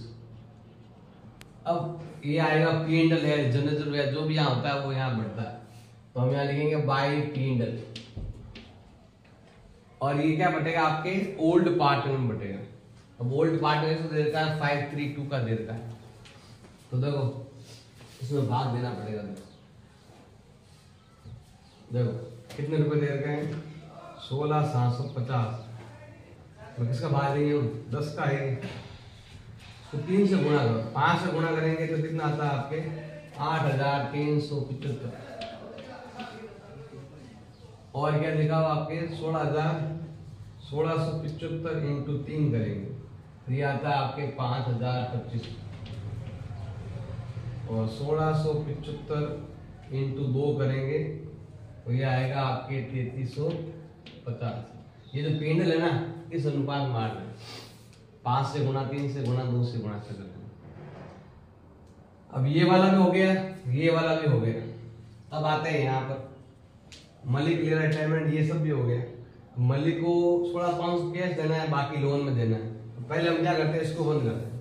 अब ये आएगा पीएनएल है, जनरल है, जो भी यहाँ होता है वो यहाँ बढ़ता है, तो हम यहाँ लिखेंगे बाई पीएनएल। और ये क्या बटेगा? आपके ओल्ड पार्ट में बटेगा। अब ओल्ड पार्ट में दे रखा है 532 का दे रखा है, तो देखो इसमें भाग देना पड़ेगा। देखो कितने रुपए दे रखे हैं? 16,750। मैं किसका भाग देंगे? 10 का है, तो 3 से गुणा करो, 5 से गुणा करेंगे तो कितना आता है आपके? 8,375। और क्या लिखा हुआ आपके? 16,1675 इंटू 3 करेंगे तो ये आता है आपके 5,025। और 1675 इंटू 2 करेंगे तो ये आएगा आपके 3,350। ये जो पीएनएल है ना, इस अनुपात मार रहे, 5 से गुणा, 3 से गुणा, 2 से गुणा करते हैं। अब ये वाला भी हो गया, ये वाला भी हो गया। अब आते हैं यहाँ पर मलिक ले रिटायरमेंट, ये सब भी हो गया। मलिक को 16,500 कैश देना है, बाकी लोन में देना है। तो पहले हम क्या करते हैं? इसको बंद करते हैं।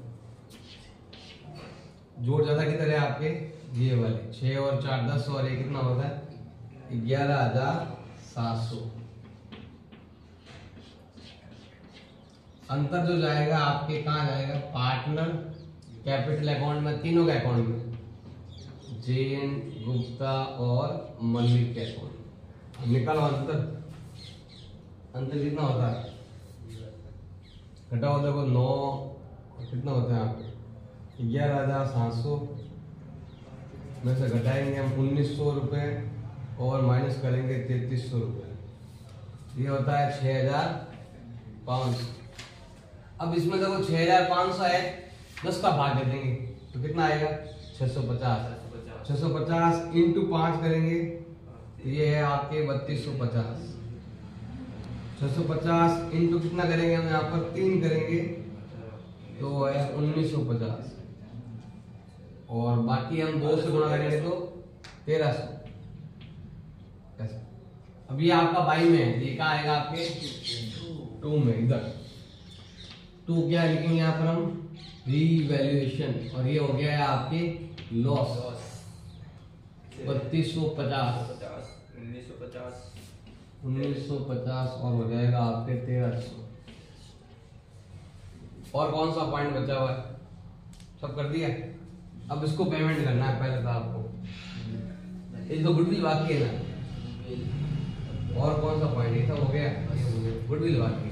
जोड़ ज्यादा किधर है आपके? ये वाले 6 और 4 10, और ये कितना होता है? 11,700। अंतर जो जाएगा आपके कहाँ जाएगा? पार्टनर कैपिटल अकाउंट में, तीनों के अकाउंट में, जैन, गुप्ता और मलिक के अकाउंट। निकालो अंतर, अंतर कितना होता है? घटाओ, देखो 9 कितना होता है आपके? 11,700 में से घटाएंगे हम 1,900 रुपये और माइनस करेंगे 3,300 रुपये, ये होता है 6,500। अब इसमें देखो 6,500 है, 10 का भाग दे देंगे तो कितना आएगा? 650। 650 इंटू 5 करेंगे, ये है आपके 3,250। 650 इंटू कितना करेंगे हम यहाँ पर? 3 करेंगे तो है 1,950, और बाकी हम 2 से गुणा करेंगे तो 1,300। अब ये आपका बाई में है, ये कहाँ आएगा आपके? 2 में। इधर 2 क्या लिखेंगे यहाँ पर हम? रीवैल्यूएशन, और ये हो गया है आपके लॉस। 3250, 1950 और हो जाएगा आपके 1300। और कौन सा पॉइंट बचा हुआ है? सब कर दिया। अब इसको पेमेंट करना है पहले तो आपको। ये तो गुडविल बाकी है ना, और कौन सा पॉइंट? ये सब हो गया, गुडविल बाकी।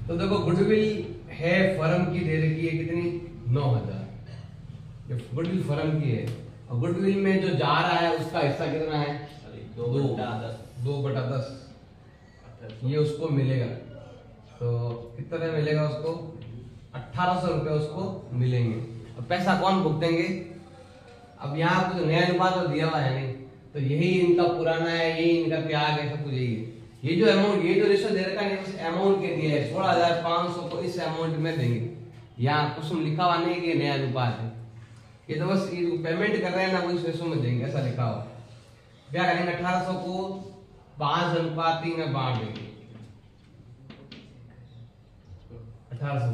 तो देखो गुडविल है फर्म की, दे रखी है कितनी? 9000। ये गुडविल फर्म की है, और गुडविल में जो जा रहा है उसका हिस्सा कितना है? 2/10। ये उसको मिलेगा, तो कितना मिलेगा उसको? 1800 रुपए उसको मिलेंगे। अब पैसा कौन भुगतेंगे? अब यहाँ पे जो नया अनुपात तो दिया हुआ है नहीं, तो यही इनका पुराना है, यही इनका त्याग है, सब कुछ यही है। ये जो अमाउंट, ये जो रेशो दे रखा है इस अमाउंट के दिया है 16500 को इस अमाउंट में देंगे। यहाँ कुछ लिखा हुआ नहीं कि नया अनुपात है, ये तो बस ये पेमेंट कर रहे हैं ना, वो इस रेशो में देंगे, ऐसा लिखा हुआ। क्या करेंगे? 1800 को 5:3 में बांट देंगे। 1800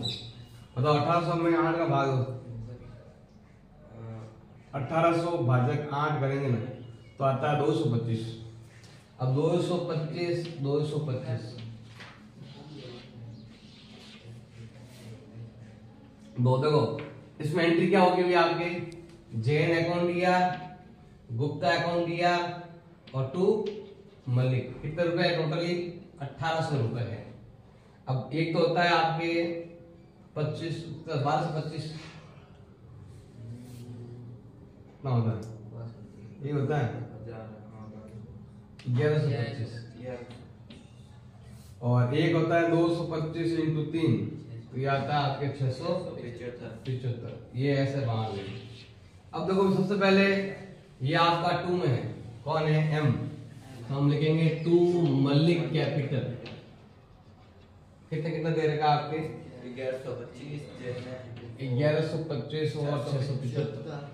बताओ, 1800 में 8 का भाग दो, 1800 भाजक 8 करेंगे ना, तो आता है 225। अब 225 दो, देखो इसमें एंट्री क्या होगी भी आपके? जैन अकाउंट दिया, गुप्ता अकाउंट दिया, और टू मलिक। कितने रुपए टोटली? 1800 रुपए है। अब एक तो होता है आपके 25, 12 से 25 कितना होता है? ये होता है 1125, और एक होता है 225 इंटू 3, तो ये आता है आपके 675। ये ऐसे बाहर ले। अब देखो सबसे पहले ये आपका 2 में है, कौन है? M। तो हम लिखेंगे 2 मलिक कैपिटल। कितना दे रखा आपके? 1125 और 675।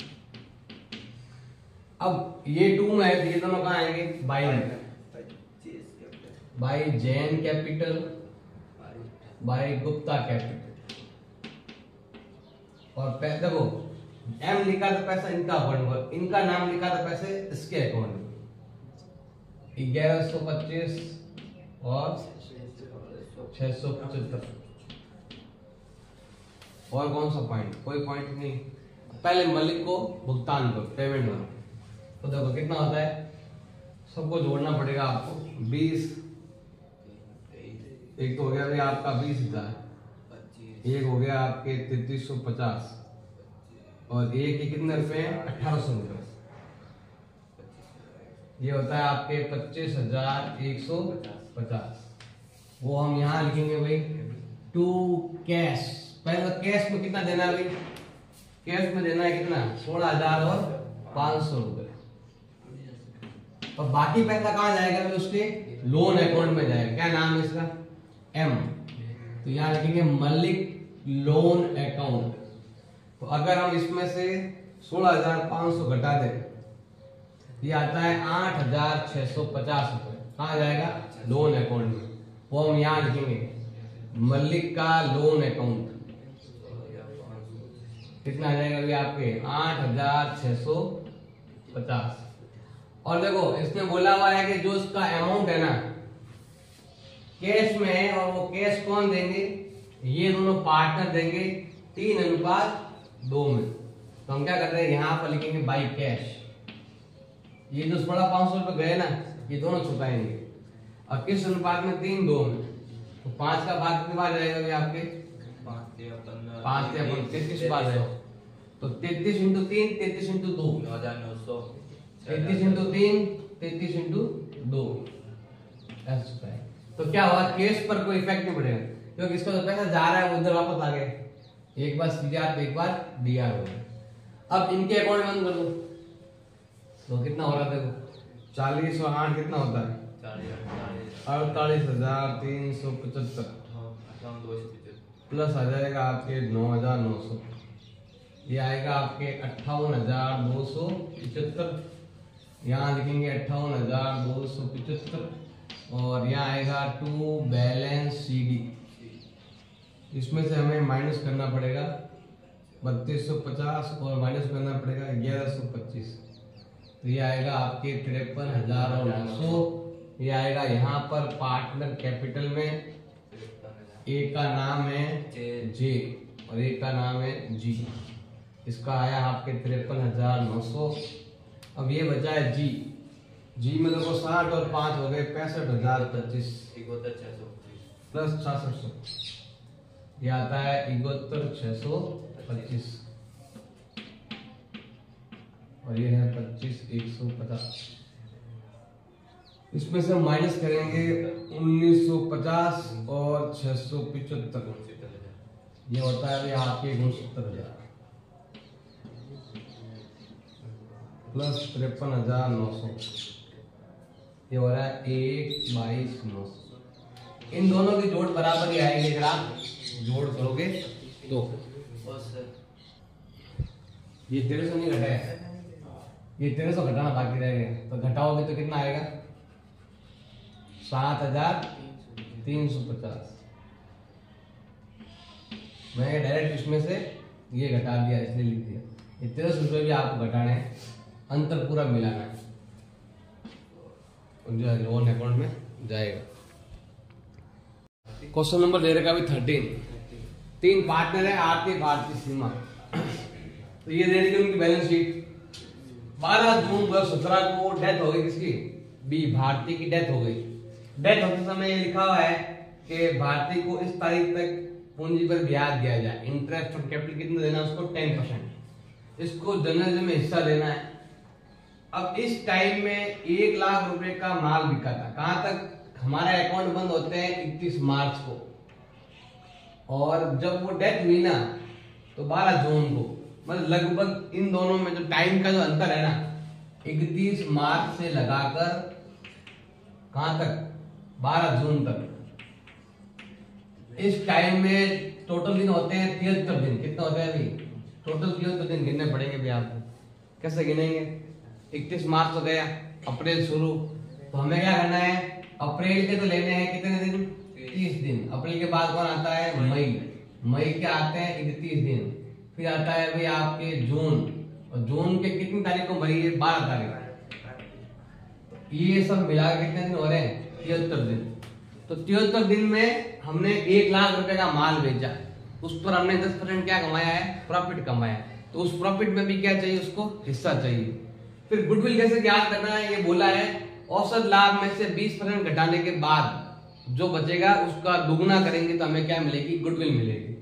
अब ये 2 में है, ये दोनों कहाँ आएंगे? बाई में, by Jain capital, by Gupta capital. और देखो M लिखा था पैसा इनका अकाउंट पर, इनका नाम लिखा था पैसे इसके अकाउंट में। 1125 और 675। और कौन सा पॉइंट? कोई पॉइंट नहीं। पहले मलिक को भुगतान करो, पेमेंट करो। तो देखो कितना होता है, सबको जोड़ना पड़ेगा आपको। 20, एक तो हो गया भाई आपका 20,000, एक हो गया आपके 3350, और एक के कितने रुपए हैं? 1800 रुपए। ये होता है आपके 25,150। वो हम यहाँ लिखेंगे भाई टू कैश। पहले कैश में कितना देना है भाई? कैश में देना है कितना? 16,500 रुपए। और बाकी पैसा कहाँ जाएगा भाई? उसके लोन अकाउंट में जाएगा। क्या नाम है इसका? M। तो यहाँ लिखेंगे मलिक लोन अकाउंट। तो अगर हम इसमें से 16,500 घटा दें, ये आता है 8,650 रुपए। कहाँ जाएगा? लोन अकाउंट में। वो हम यहाँ लिखेंगे मलिक का लोन अकाउंट। कितना आ जाएगा अभी आपके? 8,650। और देखो इसमें बोला हुआ है कि जो इसका अमाउंट है ना कैश में है, और वो कैश कौन देंगे? ये दोनों पार्टनर देंगे 3:2 में। तो हम क्या कर रहे हैं? यहाँ पर लिखेंगे बाई कैश। ये जो 500 रुपए गए ना, ये दोनों चुकाएंगे। और किस अनुपात में? 3:2 में। तो 5 का भाग कितने बार जाएगा अभी आपके? 5 या 33 बार जाएगा। तो 33 इंटू 3, 33 इंटू 2, 9,900। 33 इंटू 3, 33 इंटू 2, ऐसा चुकाएंगे। तो क्या हुआ? केस पर कोई इफेक्ट नहीं पड़ेगा, क्योंकि इसका जो पैसा जा रहा है वो इधर वापस आ गया। एक बार CR तो एक बार DR हो गया। अब इनके अकाउंट बंद कर दो, तो कितना हो रहा है? देखो 40 और 8 कितना होता है? 48,375 प्लस आ जाएगा आपके 9,900। ये आएगा आपके 58,275। यहाँ लिखेंगे 58,275। और यहाँ आएगा टू बैलेंस CD। इसमें से हमें माइनस करना पड़ेगा 3250 और माइनस करना पड़ेगा 1125। तो ये आएगा आपके 53,900। ये आएगा यहाँ पर पार्टनर कैपिटल में, ए का नाम है जे और ए का नाम है जी। इसका आया आपके 53,900। अब ये बचा है जी। जी में देखो 60 और 5 हो गए 65,025 प्लस 6600। ये आता है 72,625 और ये है 25,150। इसमें से माइनस करेंगे 1950 और 675। ये होता है आपके 69,000 प्लस 53,900। ये हो रहा है 1,22,900। इन दोनों की जोड़ बराबर ही आएगी अगर आप जोड़ करोगे तो। ये 1300 नहीं घटा है, ये 1300 घटाना बाकी रह गया, तो घटाओगे तो कितना आएगा 7,350। मैंने डायरेक्ट इसमें से ये घटा दिया इसलिए लिख दिया। ये 1300 रुपये भी आपको घटाने हैं, अंतर पूरा मिलाना है, जो है लोन अकाउंट में जाएगा। क्वेश्चन नंबर दे रखा अभी 13। 3 पार्टनर है आरती भारती सीमा। तो ये दे रही उनकी बैलेंस शीट। 12 जून 2017 को डेथ हो गई किसकी, बी भारती की डेथ हो गई। डेथ होते समय ये लिखा हुआ है कि भारती को इस तारीख तक पूंजी पर ब्याज दिया जाए। इंटरेस्ट ऑन कैपिटल कितना देना है उसको 10%। इसको जनरल में हिस्सा देना है। अब इस टाइम में 1 लाख रुपए का माल बिका था। कहां तक, हमारे अकाउंट बंद होते हैं 31 मार्च को, और जब वो डेथ हुई ना तो 12 जून को, मतलब लगभग इन दोनों में जो टाइम का जो अंतर है ना, 31 मार्च से लगाकर कहां तक 12 जून तक, इस टाइम में टोटल दिन होते हैं 73 दिन। कितना होता है अभी टोटल 73 दिन गिनने पड़ेंगे भी आपको। कैसे गिनेंगे, 31 मार्च हो गया, अप्रैल शुरू, तो हमें क्या करना है, अप्रैल के तो लेने हैं कितने दिन 30 दिन। अप्रैल के बाद कौन आता है मई, मई के आते हैं 31 दिन। फिर आता है भाई आपके जून, और जून के कितनी तारीख को भरी है 12 तारीख। ये सब मिला कितने दिन हो रहे हैं 73 दिन। तो 73 दिन में हमने 1 लाख रुपए का माल बेचा, उस पर हमने 10% क्या कमाया है, प्रॉफिट कमाया है। तो उस प्रॉफिट में भी क्या चाहिए, उसको हिस्सा चाहिए। फिर गुडविल कैसे ज्ञात करना है, ये बोला है औसत लाभ में से 20% घटाने के बाद जो बचेगा उसका दुगुना करेंगे तो हमें क्या मिलेगी, गुडविल मिलेगी।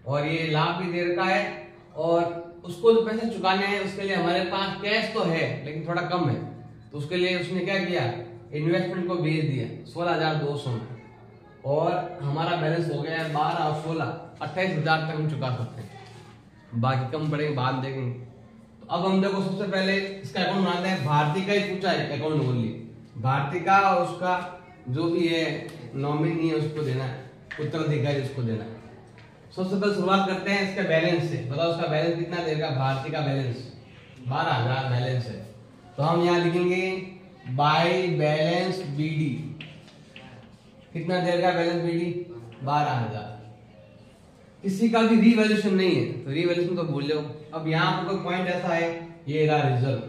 और ये लाभ भी दे रखा है, और उसको जो पैसे चुकाने हैं उसके लिए हमारे पास कैश तो है लेकिन थोड़ा कम है, तो उसके लिए उसने क्या किया, इन्वेस्टमेंट को भेज दिया 16,200 में, और हमारा बैलेंस हो गया है 12 और 16 28,000 तक हम चुका सकते हैं। बाकी कम पड़ेंगे बाद देखेंगे। तो अब हम देखो सबसे पहले इसका अकाउंट बनाते हैं। भारती का ही पूछा है अकाउंट बोलिए, भारती का, और उसका जो भी है नॉमिनी है उसको देना है, उत्तराधिकारी उसको देना है। सबसे पहले शुरुआत करते हैं इसके बैलेंस से। बताओ उसका बैलेंस कितना देगा, भारती का बैलेंस 12,000 बैलेंस है। तो हम यहाँ लिखेंगे बाय बैलेंस बीडी, कितना देगा बैलेंस बीडी 12,000। किसी का भी रीवैल्यूएशन नहीं है तो रीवैल्यूएशन तो भूल जाओ। अब यहाँ पर कोई पॉइंट ऐसा है, ये रहा रिजर्व,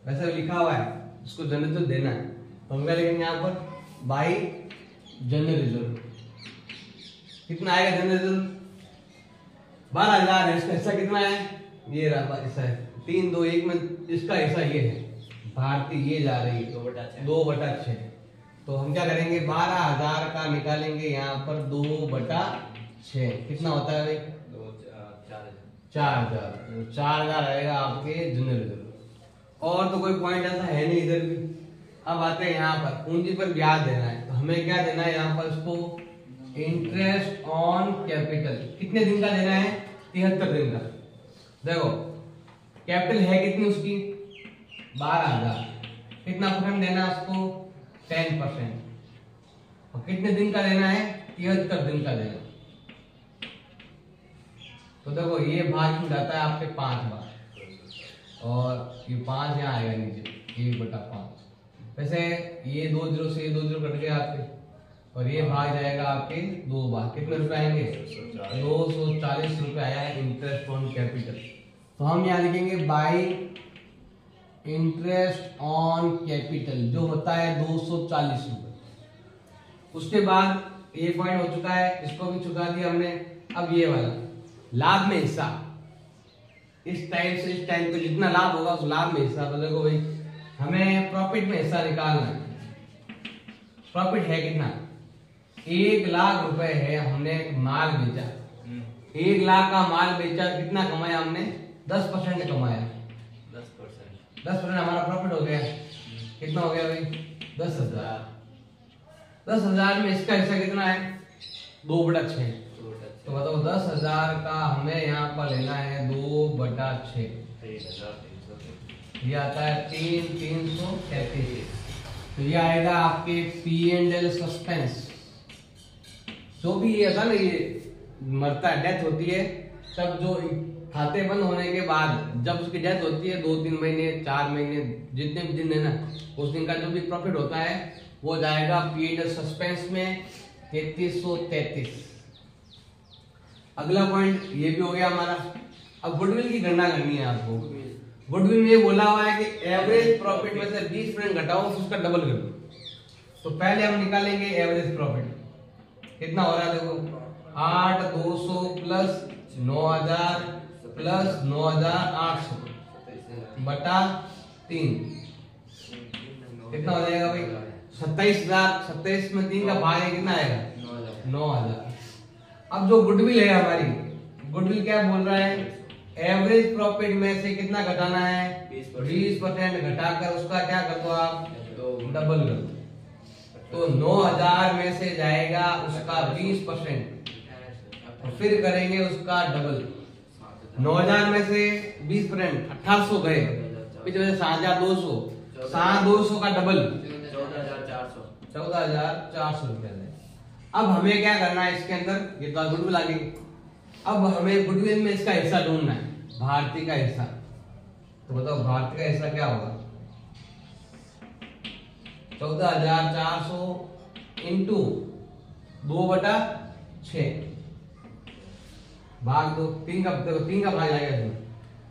वैसे लिखा हुआ है, उसको जनरल तो देना है। तो हम क्या लिखेंगे यहाँ पर बाय जनरल रिजर्व। कितना आएगा जनरल रिजर्व 12,000 है। इसका हिस्सा कितना है, ये रहा हिस्सा है 3, 2, 1 में इसका हिस्सा ये है, भारती ये जा रही है 2/6। तो हम क्या करेंगे 12,000 का निकालेंगे यहाँ पर 2/6, कितना होता है भाई 4,000। 4,000 आएगा आपके जनरल रिजर्व। और तो कोई पॉइंट ऐसा है नहीं इधर भी। अब आते हैं यहाँ पर पूंजी पर ब्याज देना है, तो हमें क्या देना है यहाँ पर इसको इंटरेस्ट ऑन कैपिटल। कितने दिन का देना है 73 दिन का। देखो कैपिटल है कितनी उसकी 12,000, कितना परसेंट देना है उसको 10%, और कितने दिन का देना है 73 दिन का देना। तो देखो ये भाग जाता है आपके 5 बार, और ये 5 यहाँ आएगा नीचे 1/5। वैसे ये 2 0 से ये 2 0 कट गया आपके, और ये भाग जाएगा आपके 2 बार। कितने रुपए आएंगे 240 रुपए आया है इंटरेस्ट ऑन कैपिटल। तो हम यहाँ लिखेंगे बाय इंटरेस्ट ऑन कैपिटल जो होता है 240 रुपए। उसके बाद ये पॉइंट हो चुका है, इसको भी चुका दिया हमने। अब ये वाला लाभ में हिस्सा, इस टाइम से इस टाइम पे जितना लाभ होगा उस लाभ में हिस्सा। तो देखो भाई हमें प्रॉफिट में हिस्सा निकालना है। प्रॉफिट है कितना, 1 लाख रुपए है, हमने माल बेचा, 1 लाख का माल बेचा, कितना कमाया हमने, 10% कमाया, 10% हमारा प्रॉफिट हो गया। कितना हो गया भाई, 10,000। 10,000 में इसका हिस्सा कितना है, 2/6। तो बताओ 10,000 का हमें यहाँ पर लेना है 2/6, ये आता है 3,333। तो ये आएगा आपके P&L सस्पेंस। जो भी ये था ना, ये मरता है, डेथ होती है, तब जो खाते बंद होने के बाद जब उसकी डेथ होती है 2-3 महीने 4 महीने जितने भी दिन है ना, उस दिन का जो भी प्रॉफिट होता है वो जाएगा P&L सस्पेंस में 3333। अगला पॉइंट ये भी हो गया हमारा। अब गुडविल की गणना करनी है आपको। गुडविल में बोला हुआ है कि एवरेज प्रॉफिट में से 20% घटाओ तो उसका डबल कर दो। तो पहले हम निकालेंगे एवरेज प्रॉफिट, कितना हो रहा है देखो, 8,200 प्लस 9,000 प्लस 9,800 बटा 3, कितना हो जाएगा भाई, 27,000। 27 में 3 का भाग है, कितना आएगा, 9,000। अब जो गुडविल है हमारी, गुडविल क्या बोल रहा है, एवरेज प्रॉफिट में से कितना घटाना है, 20% घटाकर उसका क्या कर दो आप, डबल कर दो। तो 9,000 में से जाएगा उसका 20% और फिर करेंगे उसका डबल। 9,000 में से 20% 1,800 गए, पिछले 7,200, 7,200 का डबल 14,400 रुपया। अब हमें क्या करना है इसके अंदर, ये तो गुडविल आ गई। अब हमें गुडविल में इसका हिस्सा ढूंढना है, भारतीय का हिस्सा। तो बताओ भारतीय का हिस्सा क्या होगा, 14,400 इंटू 2/6 भाग 2, 3 का भाग जाएगा इसमें,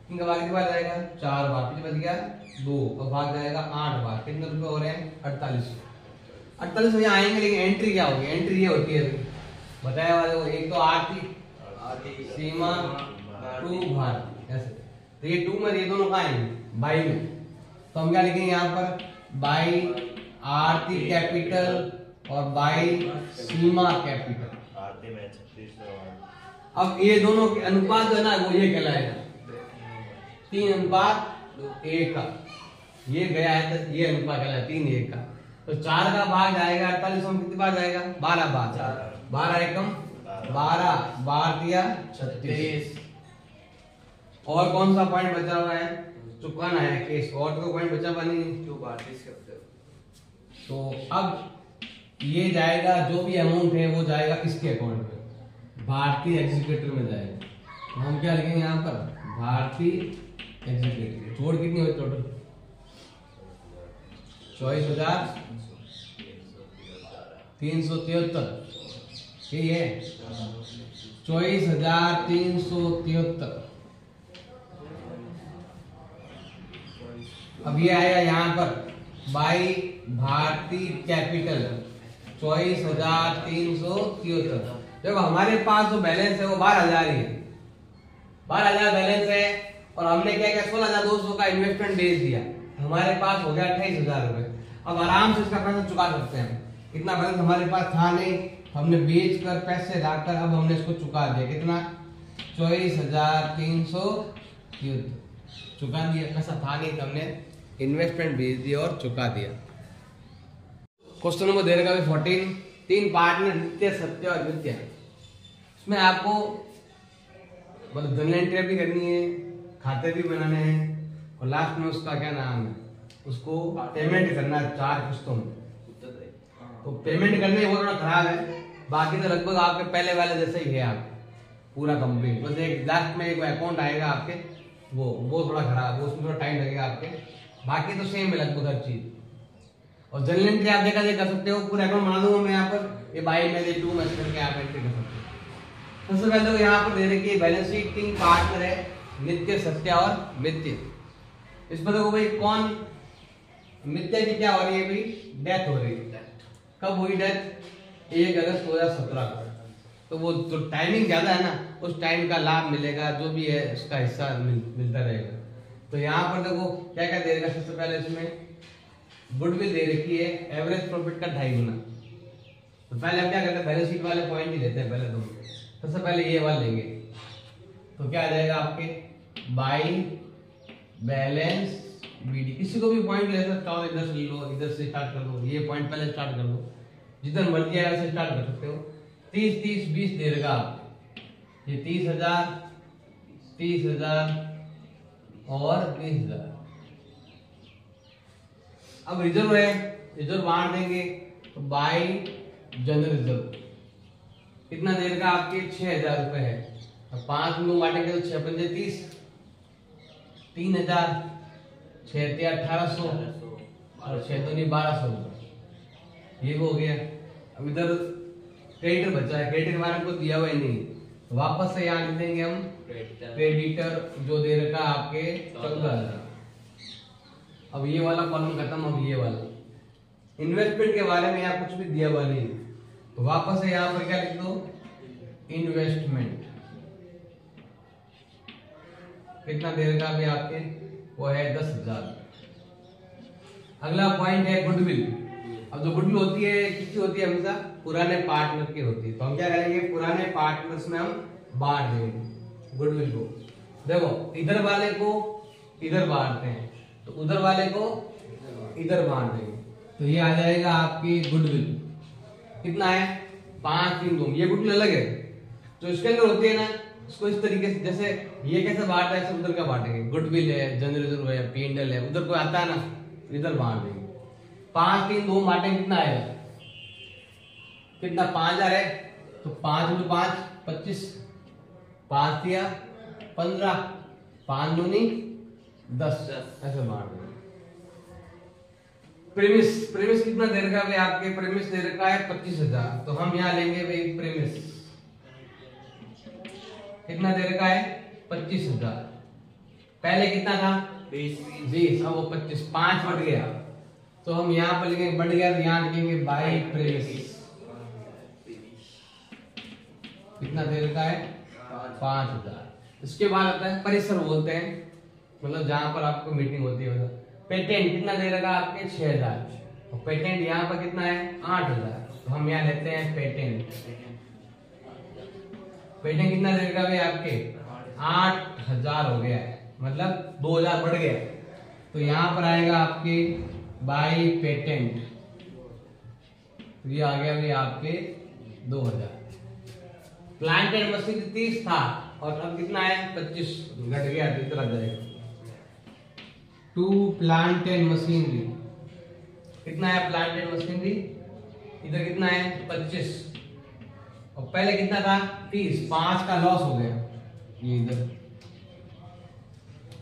3 का भाग कितनी बार जाएगा, 4 बार, फिर बच गया 2 और भाग जाएगा 8 बार। कितने रुपए हो रहे हैं, 48 में आएंगे। लेकिन एंट्री क्या होगी, एंट्री ये होती है बताया वाले, एक तो आरती सीमा 2 भारती ऐसे। तो ये 2 में ये दोनों कहाँ आएंगे, बाई में। तो हम क्या लिखेंगे यहाँ पर, बाई आरती कैपिटल और बाई सीमा कैपिटल। अब ये दोनों के अनुपात जो है ना वो ये कहलाएगा 3:1 का। ये गया है तो ये अनुपात कहलाएगा 3:1 का। तो 4 का भाग जाएगा 48 में, कितनी बार जाएगा, 12 बार। 12 एकम 12 बार दिया 36। और कौन सा पॉइंट बचा हुआ है, चुकाना है केस, और तो पॉइंट बचा हुआ नहीं। तो अब ये जाएगा, जो भी अमाउंट है वो जाएगा इसके अकाउंट में, भारतीय एग्जीक्यूटिव में जाएगा। तो हम क्या लिखेंगे यहाँ पर, भारतीय एग्जीक्यूटिव। जोड़ कितनी हुई टोटल, 24,373। यही है 24,373। अब ये आएगा यहाँ पर बाई भारतीय कैपिटल 24,373। देखो हमारे पास जो बैलेंस है वो 12,000 ही है, 12,000 बैलेंस है। और हमने क्या किया, 16,200 का इन्वेस्टमेंट भेज दिया, हमारे पास हो गया 28,000 रुपए। अब आराम से इसका पैसा चुका सकते हैं। इतना बैलेंस हमारे पास था नहीं, हमने बेच कर पैसे लाकर अब हमने इसको चुका दिया। कितना, 24,373 चुका दिया। पैसा था नहीं तो हमने इन्वेस्टमेंट भेज दिया और चुका दिया। क्वेश्चन नंबर दे रखा है 14, 3 पार्ट में, नित्य, सत्य और मिथ्या। इसमें आपको मतलब जनरल एंट्री भी करनी है, खाते भी बनाने हैं और लास्ट में उसका क्या नाम है, उसको पेमेंट करना है 4 किस्तों में। तो पेमेंट करने वो थोड़ा खराब है, बाकी तो लगभग आपके पहले वाले जैसे ही है, आप पूरा कंप्लीट। बस एक लास्ट में एक अकाउंट आएगा आपके, वो थोड़ा खराब है, उसमें थोड़ा टाइम लगेगा आपके। बाकी तो सेम है लगभग हर चीज। और जनरल एंट्री आप देखा कर सकते हो, पूरा अकाउंट बना दूंगा मैं यहाँ पर, ये बाई में 2 मैच करके आप एंट्री कर सकते हो। सबसे पहले तो यहाँ पर दे रखी है बैलेंस शीट 3 पार्ट में है, नित्य, सत्य और मिथ्य। इसमें देखो भाई कौन मित्या की क्या हो रही है भाई, डेथ हो रही है। कब हुई डेथ? 1 अगस्त 2017 को। तो वो जो टाइमिंग ज्यादा है ना, उस टाइम का लाभ मिलेगा, जो भी है उसका हिस्सा मिलता रहेगा। तो यहाँ पर देखो क्या क्या दे रखा, सबसे पहले इसमें गुडविल दे रखी है एवरेज प्रॉफिट का 2.5 गुना। तो पहले हम क्या करते हैं, बैलेंस शीट वाले पॉइंट ही लेते हैं पहले। तो सबसे पहले ये वाला लेंगे, तो क्या आ जाएगा आपके बाई बैलेंस बीडी। किसी को भी पॉइंट ले सकते हो, इधर से ले लो, इधर से स्टार्ट कर लो, ये पॉइंट पहले स्टार्ट कर लो, जितना मर्जी है वैसे स्टार्ट कर सकते हो। 30 30 20 दे रखा आपको, ये 30,000 30,000 और 20,000। अब रिजर्व है, रिजर्व बांट देंगे तो बाई जनरल रिजर्व कितना देर का आपके 6,000 रुपए है। अब 5 लोग बांटेंगे तो 6 पंजे 30, 3,000, 6 ते 1,800 और 6 दूनी 1,200 रुपए, ये हो गया। अब इधर क्रेडिटर बचा है, क्रेडिटर हमारे को दिया हुआ ही नहीं, तो वापस से यहाँ लिख देंगे हम क्रेडिटर जो दे रखा आपके 14,000। अब ये वाला कॉलम खत्म। अब ये वाला इन्वेस्टमेंट के बारे में यहाँ कुछ भी दिया हुआ नहीं, तो वापस से यहाँ पर क्या लिख दो, इन्वेस्टमेंट कितना देर का भी आपके वो है 10,000। अगला पॉइंट है गुडविल। अब जो गुडविल होती है किसकी होती है, हमेशा पुराने पार्टनर की होती है। तो हम क्या करेंगे, पुराने पार्टनर्स में हम बांट देंगे गुडविल को। देखो इधर वाले को इधर बांटते हैं, तो उधर वाले को इधर बांट देंगे, तो ये आ जाएगा आपकी गुडविल। कितना है 5 3 2। ये गुडविल अलग है, जो इसके अंदर होती है ना, इसको इस तरीके से, जैसे ये कैसे बांटता है, ऐसे उधर का बांटेंगे। गुडविल है, जनरल रिजर्व है, P&L है, उधर कोई आता है ना, इधर बांट देंगे। 5 3 2 बांटेंगे, कितना आएगा, कितना 5,000 है, तो 5 × 5 25, 5 दिया 15, 5 दूनी 10, ऐसे बांट देंगे। प्रीमिस कितना दे रखा है आपके, प्रीमिस दे रखा है 25,000, तो हम यहाँ लेंगे भाई प्रीमिस कितना दे रखा है 25,000। पहले कितना था 20, अब वो 25, 5 बढ़ गया, तो हम यहाँ पर लिखेंगे, बढ़ गया तो यहाँ लिखेंगे बाई प्रीमिस। कितना दे रखा है 5,000। इसके बाद आता है परिसर, बोलते हैं मतलब जहां पर आपको मीटिंग होती है। पेटेंट कितना दे रखा आपके 6,000, और पेटेंट यहाँ पर कितना है 8,000, तो हम यहाँ लेते हैं पेटेंट। पेटेंट कितना दे रखा भाई आपके 8,000 हो गया है, मतलब 2,000 बढ़ गया, तो यहाँ पर आएगा आपके बाई पेटेंट, तो ये आ गया भाई आपके 2,000। प्लांट एंड मशीन 30 था और अब कितना है 25, घट गया, इधर आ जाएगा। 2 प्लांट एंड मशीनरी, कितना है प्लांट एंड मशीनरी, इधर कितना है 25, और पहले कितना था 30, 5 का लॉस हो गया ये इधर।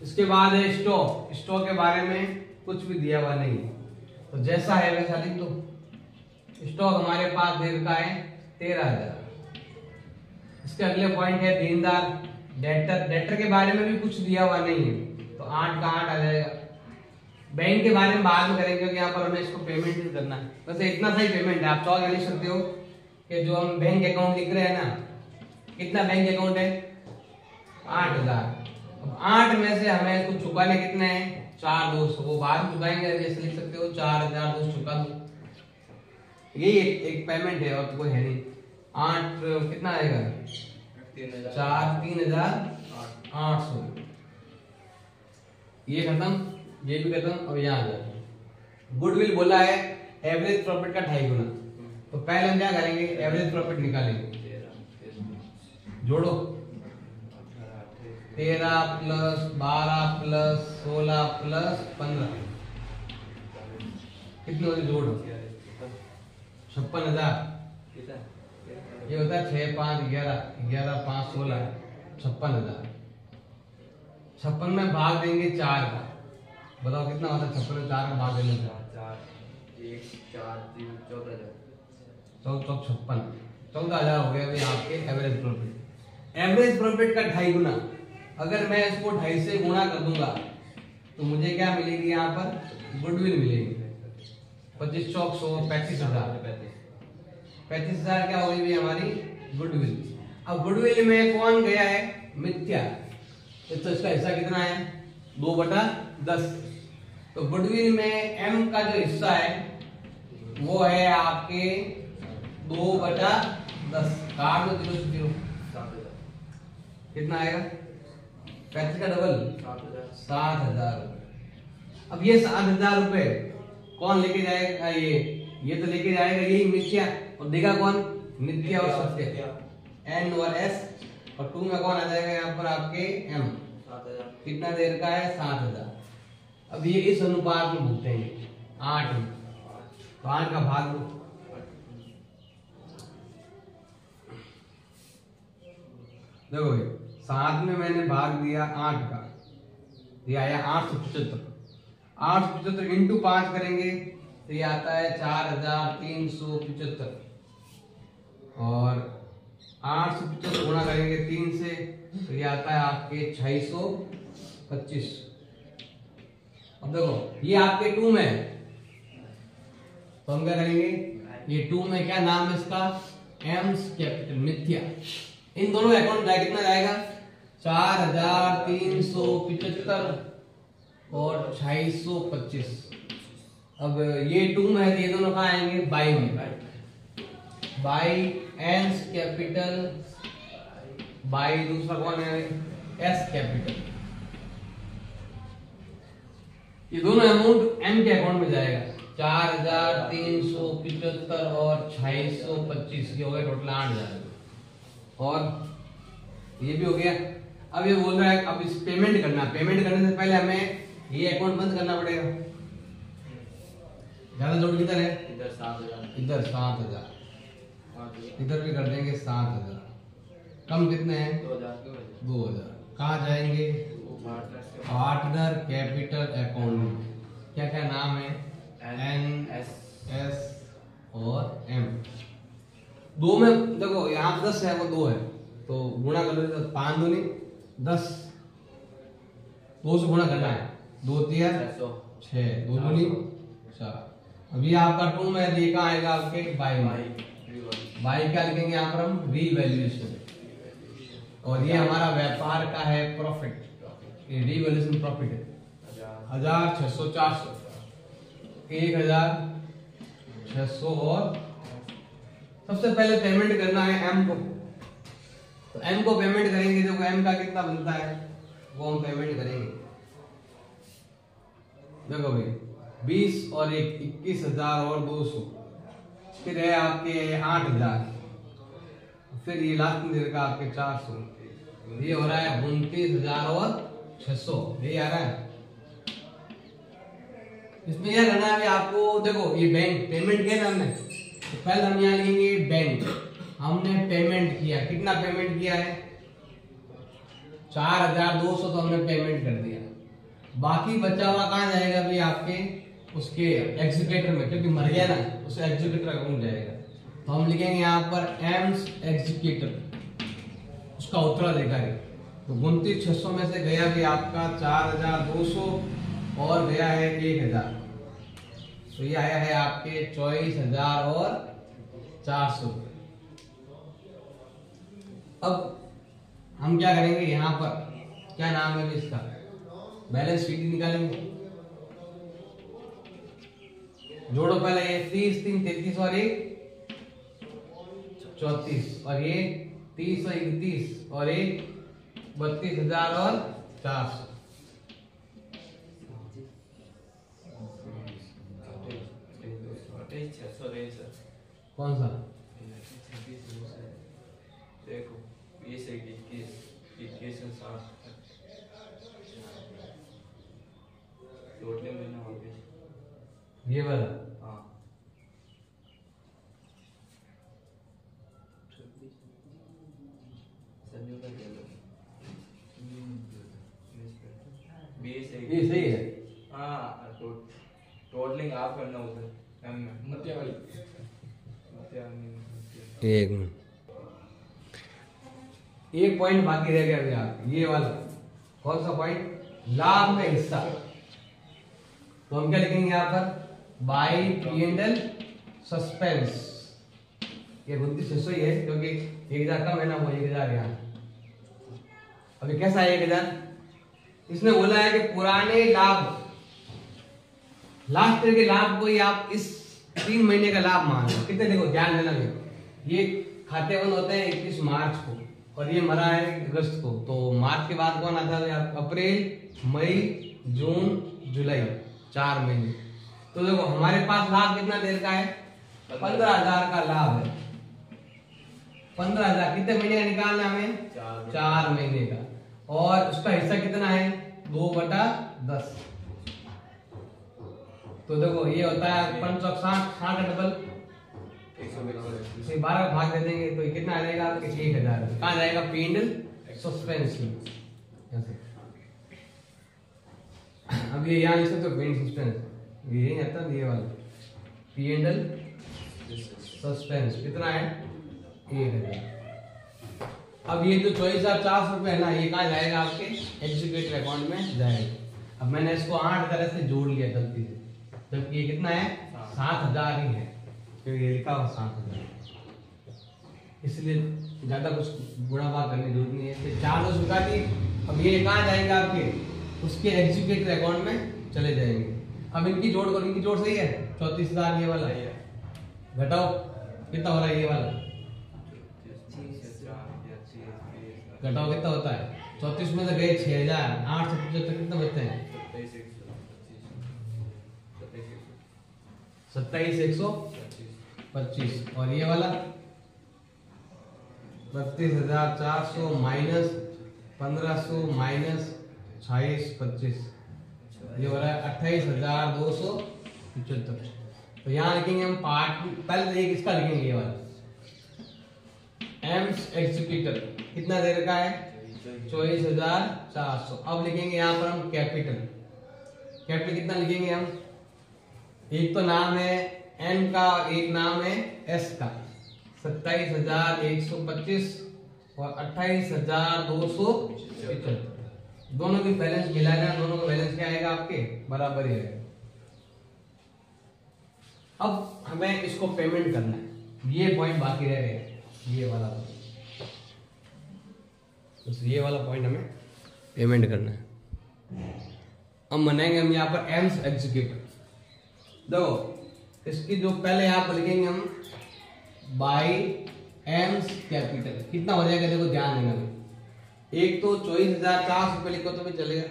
इसके बाद है स्टॉक। स्टॉक के बारे में कुछ भी दिया हुआ नहीं, तो जैसा है वैसा लिख दो। स्टॉक हमारे पास दे रखा है 13,000। इसके अगले पॉइंट है देनदार, डेटर। डेटर के बारे में भी कुछ दिया हुआ नहीं है, तो 8 का 8 आ जाएगा। बैंक के बारे में बाद में करेंगे, क्योंकि यहाँ पर हमें इसको पेमेंट ही करना है। वैसे इतना सही पेमेंट है, आप चाहो लिख सकते हो कि जो हम बैंक अकाउंट लिख रहे हैं ना, कितना बैंक अकाउंट है 8,000। अब 8 में से हमें कुछ चुकाने कितने हैं 4,200, वो बाद में चुकाएंगे, जैसे लिख सकते हो 4,200 चुका दो। यही एक पेमेंट है और तो कोई है नहीं। 8 कितना आएगा 4 3,800, ये खत्म, ये भी खत्म, और यहाँ आ जाए। गुडविल बोला है एवरेज प्रॉफिट का 2.5 गुना, तो पहले हम क्या करेंगे, एवरेज प्रॉफिट निकालेंगे। जोड़ो 13 + 12 + 16 + 15 कितने होते, जोड़ो 56,000। ये होता है 6 5 11 11 5 16 56,000। 56 में भाग देंगे 4 का, बताओ कितना होता है 56 में 4 का भाग देने का 14,000 हो गया भाई आपके एवरेज प्रॉफिट। एवरेज प्रॉफिट का 2.5 गुना, अगर मैं इसको 2.5 से गुणा कर दूंगा तो मुझे क्या मिलेगी यहाँ पर गुडविल मिलेगी 25 चौक 100 35,000 35,000 क्या होगी भी हमारी गुडविल। अब गुडविल में कौन गया है मिथ्या, तो इसका हिस्सा कितना है 2/10। तो गुडविल में m का जो हिस्सा है वो है आपके 2/10 काट दो 0 से 0 कितना आएगा 35 का डबल 7,000 रुपए। अब ये 7,000 रुपए कौन लेके जाएगा, ये तो लेके जाएगा यही मिथ्या, और देगा कौन नित्य और सत्य n और s, और 2 में कौन आ जाएगा यहाँ पर आपके m, कितना देर का है 7,000। अब ये इस अनुपात में भुगतेंगे 8 में, तो 8 का भाग दो, देखो 7 में मैंने भाग दिया 8 का, ये आया 875। 875 इंटू 5 करेंगे तो ये आता है 4,375, और 875 गुणा करेंगे 3 से तो ये आता है आपके 625। अब देखो ये आपके 2 में है, तो हम क्या करेंगे, ये 2 में क्या नाम है इसका एम्स कैपिटल मिथ्या, इन दोनों अकाउंट में कितना जाएगा 4,375 और 625। अब ये 2 में है तो ये दोनों कहाँ आएंगे बाई में, बाई एम्स कैपिटल बाई दूसरा कौन है एस कैपिटल, ये दोनों अमाउंट एम के अकाउंट में जाएगा 4,375 और 625, ये हो गया टोटल 8,000, और ये भी हो गया। अब ये बोल रहा है अब इस पेमेंट करना, पेमेंट करने से पहले हमें ये अकाउंट बंद करना पड़ेगा। ज्यादा जोड़ किधर है इधर 7,000 इधर 7,000, इधर भी कर देंगे 7,000, कम कितने हैं 2,000, कहाँ जाएंगे पार्टनर कैपिटल अकाउंट, क्या क्या नाम है एन एस और एम। 2 में देखो यहाँ 10 है वो 2 है, तो गुणा कर लो 5 दूनी 10, 2 से गुणा करना है 2 3 6 2 दूनी 4। अभी आपका 2 में ये कहाँ आएगा आपके बाई क्या लिखेंगे यहाँ पर हम रीवैल्यूएशन, और ये हमारा व्यापार का है प्रॉफिट, ये रीवैल्यूएशन प्रॉफिट है 1,600 400 1,600। और सबसे पहले पेमेंट करना है एम को, तो एम को पेमेंट करेंगे, जो एम का कितना बनता है वो हम पेमेंट करेंगे। देखो भाई 20 और 1 21,000 और 200, फिर है आपके 8,000, फिर ये लास्ट में देगा आपके 400, ये हो रहा है 29,000 और 600, ये आ रहा है। इसमें यह करना है आपको, देखो ये बैंक पेमेंट किया ना हमने, तो पहले हम यहाँ लिखेंगे बैंक, हमने पेमेंट किया, कितना पेमेंट किया है 4,200, तो हमने पेमेंट कर दिया, बाकी बचा हुआ कहाँ जाएगा भी आपके उसके एग्जीक्यूटर में, क्योंकि मर गया ना उसे एग्जीक्यूटर अकाउंट जाएगा, तो हम लिखेंगे यहाँ पर एम्स एग्जीक्यूटर, उसका उत्तराधिकारी। तो 29,600 में से गया भी आपका 4,200 और गया है 1,000, तो ये आया है आपके 24,000 और 400। अब हम क्या करेंगे, यहाँ पर क्या नाम है इसका बैलेंस शीट निकालेंगे, जोड़ो पहले ये 30 3 33 और 1 34, और ये 30 और 31 और 1 32,000 और 400। कौन सा देखो 20 21 21 और 60 टोटल महीना हो गया ये वाला, हाँ 20 ये सही है। हाँ टोटलिंग आप करना उधर एम में मत्या वाली एक मिनट, एक पॉइंट बाकी रह गया अभी आप, ये वाला कौन सा पॉइंट, लाभ में हिस्सा। तो हम क्या लिखेंगे यहाँ पर, बाई P&L सस्पेंस। ये 29,600 ही है क्योंकि 1,000 कम है ना, वो 1,000 यहाँ। अभी कैसा है 1,000, इसने बोला है कि पुराने लाभ, लास्ट ईयर के लाभ को ही आप इस 3 महीने का लाभ मान लो। कितने, देखो ध्यान देना भी, ये खाते बंद होते हैं 31 मार्च को और ये मरा है अगस्त को, तो मार्च के बाद कौन आता है, अप्रैल मई जून जुलाई, 4 महीने। तो देखो हमारे पास लाभ कितना देर का है, 15,000 का लाभ है। 15,000 कितने महीने का निकालना है हमें, 4 महीने का, और उसका हिस्सा कितना है, 2/10। तो देखो ये होता है 560, 60 डबल 12 का भाग दे देंगे तो ये कितना आ जाएगा आपके, 1,000। कहाँ जाएगा, P&L सस्पेंस में। अब ये यहाँ लिख सकते हो P&L सस्पेंस, ये आता है ये वाला P&L सस्पेंस कितना है, 1,000। अब ये जो 24,400 रुपए है ना, ये कहाँ जाएगा, आपके एग्जीक्यूटिव अकाउंट में जाएगा। अब मैंने इसको 8,000 से जोड़ लिया गलती से, जबकि ये कितना है, 7,000 ही है, क्योंकि ये लिखा हुआ 7,000, इसलिए ज्यादा कुछ बुरा बात करने की जरूरत नहीं है। फिर 400 रुपया दी, अब ये कहाँ जाएंगे आपके, उसके एग्जीक्यूटिव अकाउंट में चले जाएंगे। अब इनकी जोड़ करो, इनकी जोड़ सही है, 34,000 ये वाला, घटाओ कितना हो रहा है, ये वाला घटाओ कितना होता है, 34 में से गए 6,000, 8 से 75 कितना बचते हैं, 27,125, और ये वाला 32,400 माइनस 1,500 माइनस 26,25, ये हो रहा है 28,275। तो यहाँ लिखेंगे हम पार्ट, पहले एक इसका लिखेंगे, ये वाला एम्स एग्जीक्यूटर कितना देर का है, 24,400। अब लिखेंगे यहाँ पर हम कैपिटल, कैपिटल कितना लिखेंगे हम, एक तो नाम है एन का, एक नाम है एस का, 27,125 और 28,275, दोनों की बैलेंस मिलाना, दोनों का बैलेंस क्या आएगा आपके, बराबर ही है। अब हमें इसको पेमेंट करना है, ये पॉइंट बाकी रह गए, ये वाला तो ये वाला पॉइंट हमें पेमेंट करना है। अब बनाएंगे हम यहाँ पर एम्स एग्जीक्यूटिव, देखो इसकी जो पहले यहाँ पर लिखेंगे हम बाई एम्स कैपिटल, कितना हो जाएगा, देखो ध्यान देना, एक तो 24,400 रुपये लिखो तो भी चलेगा,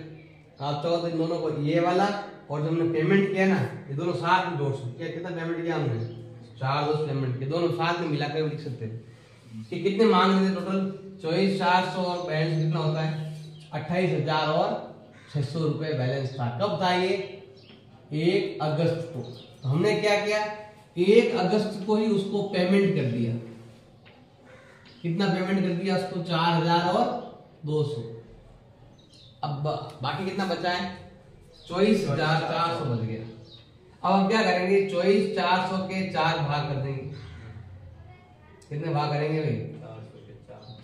आप चाहो तो इन दोनों को, ये वाला और जो हमने पेमेंट किया ना, ये दोनों साथ में जोड़ सकते हैं। कितना पेमेंट किया हमने, 4 दोस्त पेमेंट किए, दोनों साथ में मिलाकर भी लिख सकते हैं कि कितने मांग रहे थे टोटल, 24,400 और बैलेंस कितना होता है, 28,600 रुपए बैलेंस था। कब था ये, 1 अगस्त को। तो हमने क्या किया, 1 अगस्त को ही उसको पेमेंट कर दिया। कितना पेमेंट कर दिया उसको, 4,200। अब बाकी कितना बचा है, 24,400 बच गया। अब हम क्या करेंगे, 24,400 के 4 भाग कर देंगे। कितने भाग करेंगे भाई,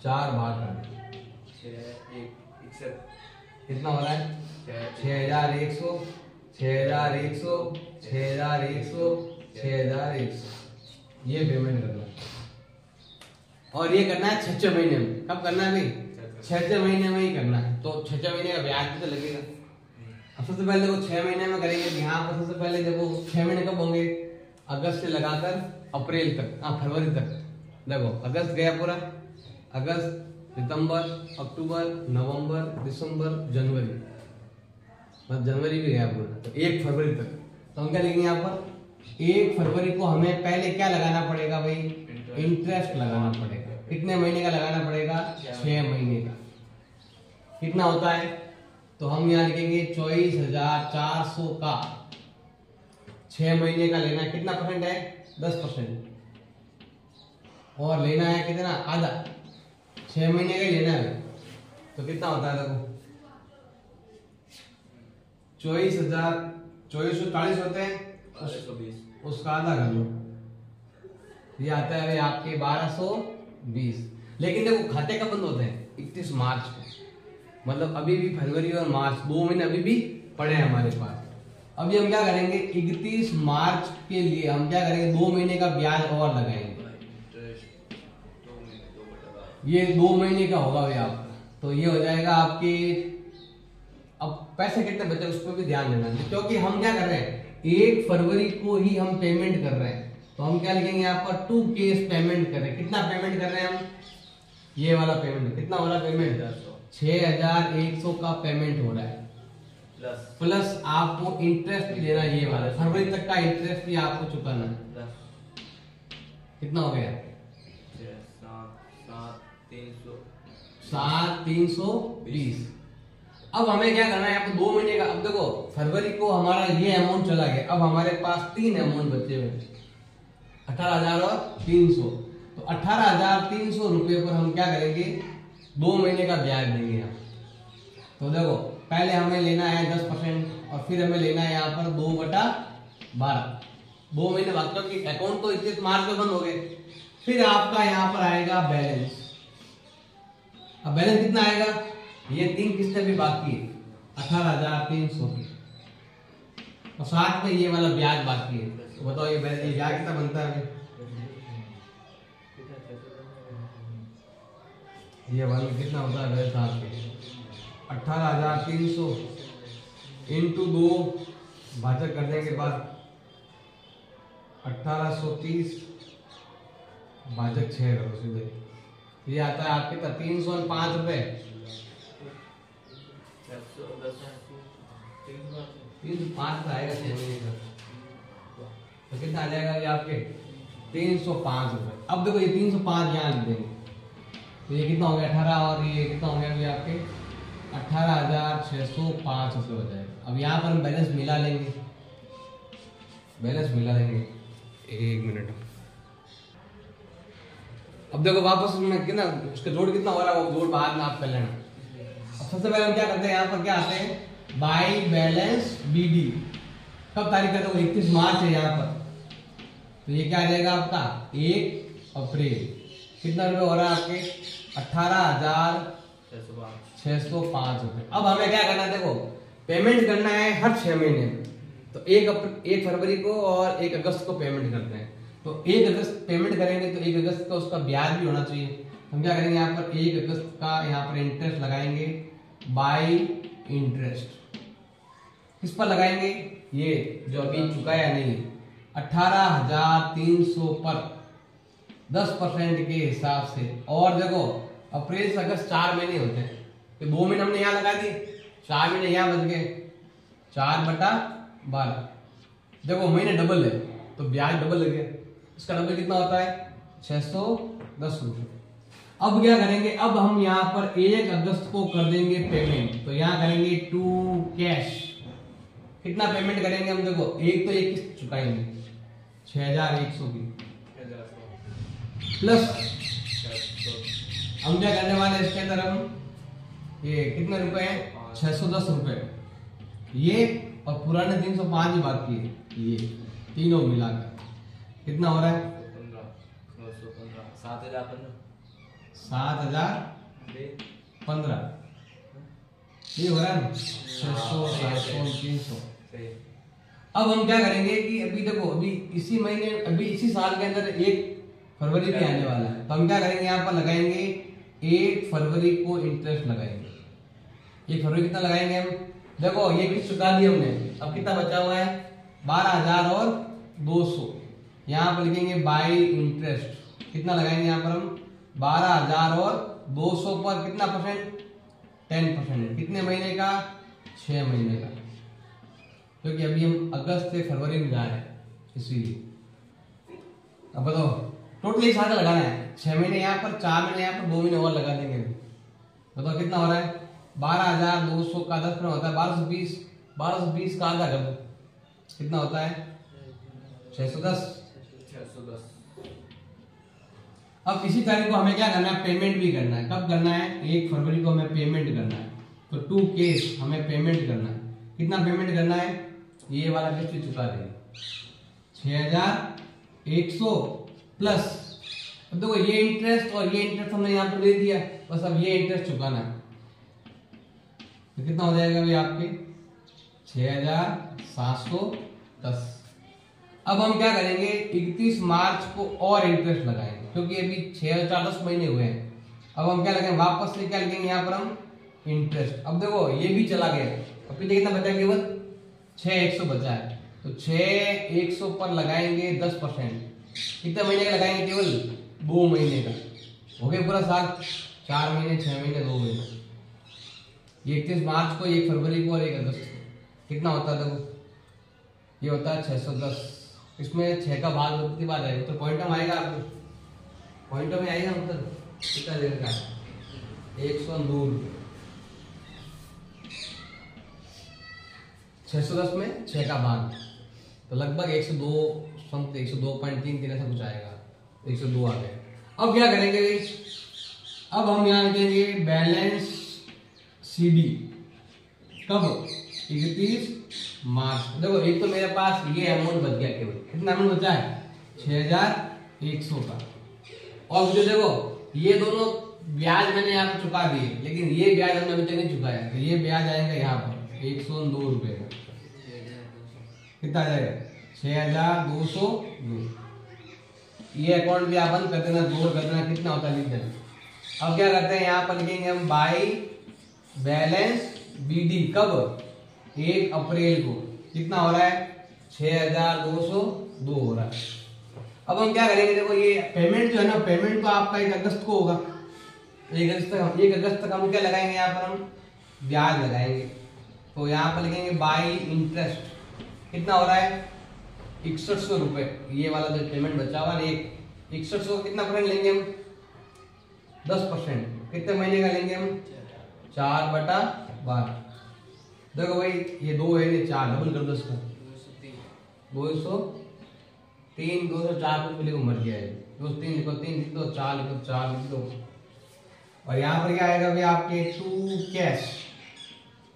4 भाग कर देंगे। कितना हो रहा है, 6,100 6,100 6,100 6,100, ये पेमेंट करना है। और ये करना है 6 महीने में। कब करना है भाई, 6 महीने में ही करना है। तो 6 महीने का ब्याज भी तो लगेगा। अब सबसे पहले देखो 6 महीने में करेंगे, यहाँ पर सबसे पहले देखो 6 महीने कब होंगे, अगस्त से लगाकर अप्रैल तक, फरवरी तक। देखो अगस्त गया पूरा, अगस्त सितंबर अक्टूबर नवंबर दिसंबर जनवरी, मतलब जनवरी भी गया पूरा, तो 1 फरवरी तक। तो हम क्या लिखेंगे यहाँ पर, 1 फरवरी को हमें पहले क्या लगाना पड़ेगा भाई, इंटरेस्ट लगाना पड़ेगा। कितने महीने का लगाना पड़ेगा, 6 महीने का। कितना होता है, तो हम यहाँ लिखेंगे 24,400 का 6 महीने का लेना है। कितना परसेंट है, 10%। और लेना है कितना, आधा, 6 महीने का ही लेना है। तो कितना होता है, देखो 24,440 होते हैं, उसका आधा कर लो, ये आता है आपके 1220। लेकिन देखो खाते कब बंद होते हैं, 31 मार्च को। मतलब अभी भी फरवरी और मार्च 2 महीने अभी भी पड़े हैं हमारे पास। अभी हम क्या करेंगे 31 मार्च के लिए हम क्या करेंगे 2 महीने का ब्याज और लगाएंगे। ये 2 महीने का होगा भाई आपका, तो ये हो जाएगा आपके। अब पैसे कितने बचे उस पर भी ध्यान देना है, क्योंकि हम क्या कर रहे हैं 1 फरवरी को ही हम पेमेंट कर रहे हैं, तो हम क्या लिखेंगे यहाँ पर 2 केस पेमेंट कर रहे हैं। कितना पेमेंट कर रहे हैं हम, ये वाला पेमेंट कितना हो रहा है पेमेंट 6100 का पेमेंट हो रहा है, प्लस आपको इंटरेस्ट भी देना है, ये वाला फरवरी तक का इंटरेस्ट भी आपको चुकाना है। कितना हो गया 7,320। अब हमें क्या करना है आपको 2 महीने का। अब देखो फरवरी को हमारा ये अमाउंट चला गया, अब हमारे पास 3 अमाउंट बचे हुए 18,000 और 300, तो 18,300 रुपये पर हम क्या करेंगे 2 महीने का ब्याज देंगे यहाँ। तो देखो पहले हमें लेना है 10% और फिर हमें लेना है यहाँ पर 2/12, 2 महीने बाद, क्योंकि अकाउंट तो 31 मार्च में बंद हो गए। फिर आपका यहाँ पर आएगा बैलेंस। अब बैलेंस कितना आएगा, ये 3 किस्तें भी बाकी है 18,300 की, और साथ में ये वाला ब्याज बाकी है। तो बताओ ये ब्याज कितना बनता है, ये वाला कितना होता है बैलेंस आपके 18,300 इंटू 2 भाजक कर देंगे बाद 1830 भाजक 6 करो सीधे, ये आता है आपके 305 रुपए। 305 आएगा 6 महीने का, तो कितना आ जाएगा ये आपके 305 रुपए। अब देखो ये 305 यहाँ लिख देंगे, तो ये कितना हो गया 18 और ये कितना हो गया आपके 18,605 रुपये हो जाएगा। अब यहाँ पर हम बैलेंस मिला लेंगे, एक मिनट। अब देखो वापस में कितना उसका जोड़ कितना हो रहा है, वो जोड़ बाद में आप कर लेना। अब सबसे पहले हम क्या करते हैं, यहाँ पर क्या आते हैं बाई बैलेंस बीडी। कब तारीख का, तो 31 मार्च है यहाँ पर, तो ये क्या आ जाएगा आपका 1 अप्रैल। कितना रुपए हो रहा है आपके 18,605 रुपए। अब हमें क्या करना है, देखो पेमेंट करना है हर 6 महीने में, तो 1 फरवरी को और 1 अगस्त को पेमेंट करते हैं। तो 1 अगस्त पेमेंट करेंगे तो 1 अगस्त का उसका ब्याज भी होना चाहिए। हम क्या करेंगे यहाँ पर 1 अगस्त का यहाँ पर इंटरेस्ट लगाएंगे बाई इंटरेस्ट। किस पर लगाएंगे, ये जो अभी चुका है नहीं 18,300 पर 10% के हिसाब से। और देखो अप्रैल से अगस्त 4 महीने होते हैं, तो 2 महीने हमने यहाँ लगा दिए, 4 महीने यहाँ बच गए 4/12। देखो महीने डबल है तो ब्याज डबल लग गया, इसका डबल कितना होता है 610 रुपये। अब क्या करेंगे, अब हम यहाँ पर 1 अगस्त को कर देंगे पेमेंट, तो यहाँ करेंगे टू कैश। कितना पेमेंट करेंगे हम, देखो एक तो एक किस्त चुकाएंगे 6,100 की, प्लस हम क्या करने वाले इसके अंदर हम ये कितने रुपए हैं 610 रुपए, ये और पुराने 305 ही बाकी है, ये तीनों मिलाकर कितना हो रहा है 7,015 ये हो रहा है 600 700 300। अब हम क्या करेंगे कि अभी देखो अभी इसी महीने अभी इसी साल के अंदर 1 फरवरी भी आने वाला है, तो हम क्या करेंगे यहाँ पर लगाएंगे 1 फरवरी को इंटरेस्ट लगाएंगे। 1 फरवरी कितना लगाएंगे हम, देखो ये किस्त चुका दी हमने, अब कितना बचा हुआ है 12,200। यहाँ पर लिखेंगे बाई इंटरेस्ट, कितना लगाएंगे यहाँ पर हम 12,200 पर कितना परसेंट 10%। कितने महीने का 6 महीने का, क्योंकि अभी हम अगस्त से फरवरी में जा रहे हैं इसीलिए। अब बताओ टोटली सारा लगाना है 6 महीने यहाँ पर, 4 महीने यहाँ पर, 2 महीने और लगा देंगे। बताओ कितना हो रहा है 12,200 का 10% होता है 1220, 1220 का आधा कर दो कितना होता है 610। अब इसी तारीख को हमें क्या करना है पेमेंट भी करना है। कब करना है 1 फरवरी को हमें पेमेंट करना है, तो 2 केस हमें पेमेंट करना है। कितना पेमेंट करना है, ये वाला किस्त चुका देंगे 6,100 प्लस, अब देखो ये इंटरेस्ट और ये इंटरेस्ट हमने यहाँ पर दे दिया, बस अब ये इंटरेस्ट चुकाना है। तो कितना हो जाएगा भाई आपके 6,710। अब हम क्या करेंगे, 31 मार्च को और इंटरेस्ट लगाएंगे क्योंकि अभी 6,410 महीने हुए हैं। अब हम क्या लगेंगे, वापस से क्या लिखेंगे यहाँ पर हम इंटरेस्ट। अब देखो ये भी चला गया, अब पीछे कितना बचा, केवल 6,100 बचा है, तो 6,100 पर लगाएंगे 10%। कितने महीने का लगाएंगे, केवल 2 महीने का। हो गया पूरा साल, 4 महीने, 6 महीने, 2 महीने। 31 मार्च को, 1 फरवरी को और 1 अगस्त को कितना होता है, देखो ये होता है 610। इसमें 6 का भाग कितनी बार आएगा, तो पॉइंट में आएगा, आपको पॉइंट में आएगा मतलब कितना देगा, 109 रुपये। 610 में 6 का भाग, तो लगभग 102 समथिंग, 102.33 ऐसा कुछ आएगा, 102 आ गया। अब क्या करेंगे भाई, अब हम यहाँ लिखेंगे बैलेंस CD कब, 31 मार्च। देखो एक तो मेरे पास ये अमाउंट बच गया, केवल कितना अमाउंट बचा है, 6,100 का। और जो देखो ये दोनों ब्याज मैंने यहाँ पे चुका दिए, लेकिन ये ब्याज हमने अभी तक नहीं चुकाया, तो ये ब्याज आएगा यहाँ पर 109 रुपए का। कितना आ जाएगा, 6,202। ये अकाउंट भी आप बंद कर देना, जोड़ कर देना, कितना होता है लिख देना। अब क्या करते हैं, यहाँ पर लिखेंगे हम बाई बैलेंस BD कब, 1 अप्रैल को। कितना हो रहा है, 6,202 हो रहा है। अब हम क्या करेंगे, देखो ये पेमेंट जो है ना, पेमेंट तो आपका 1 अगस्त को होगा, 1 अगस्त तक हम क्या लगाएंगे, यहाँ पर हम ब्याज लगाएंगे। तो यहाँ पर लिखेंगे बाई इंटरेस्ट, कितना हो रहा है, 6100 रुपए। ये वाला जो पेमेंट बचा हुआ है, 6100 कितना परसेंट लेंगे हम, 10%। कितने महीने का लेंगे हम, 4/12। देखो भाई ये 2 है, ये 4, डबल कर दो इसका, 203, 204 कुछ लिखो, मर गया है, 203 लिखो, 3 लिख दो, 4 लिखो, 4 लिख दो। और यहाँ पर क्या आएगा भाई, आपके टू कैश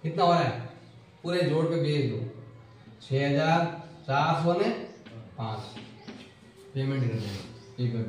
कितना हो रहा है, पूरे जोड़ के भेज दो, 6,405 पेमेंट करना है 1 अगस्त।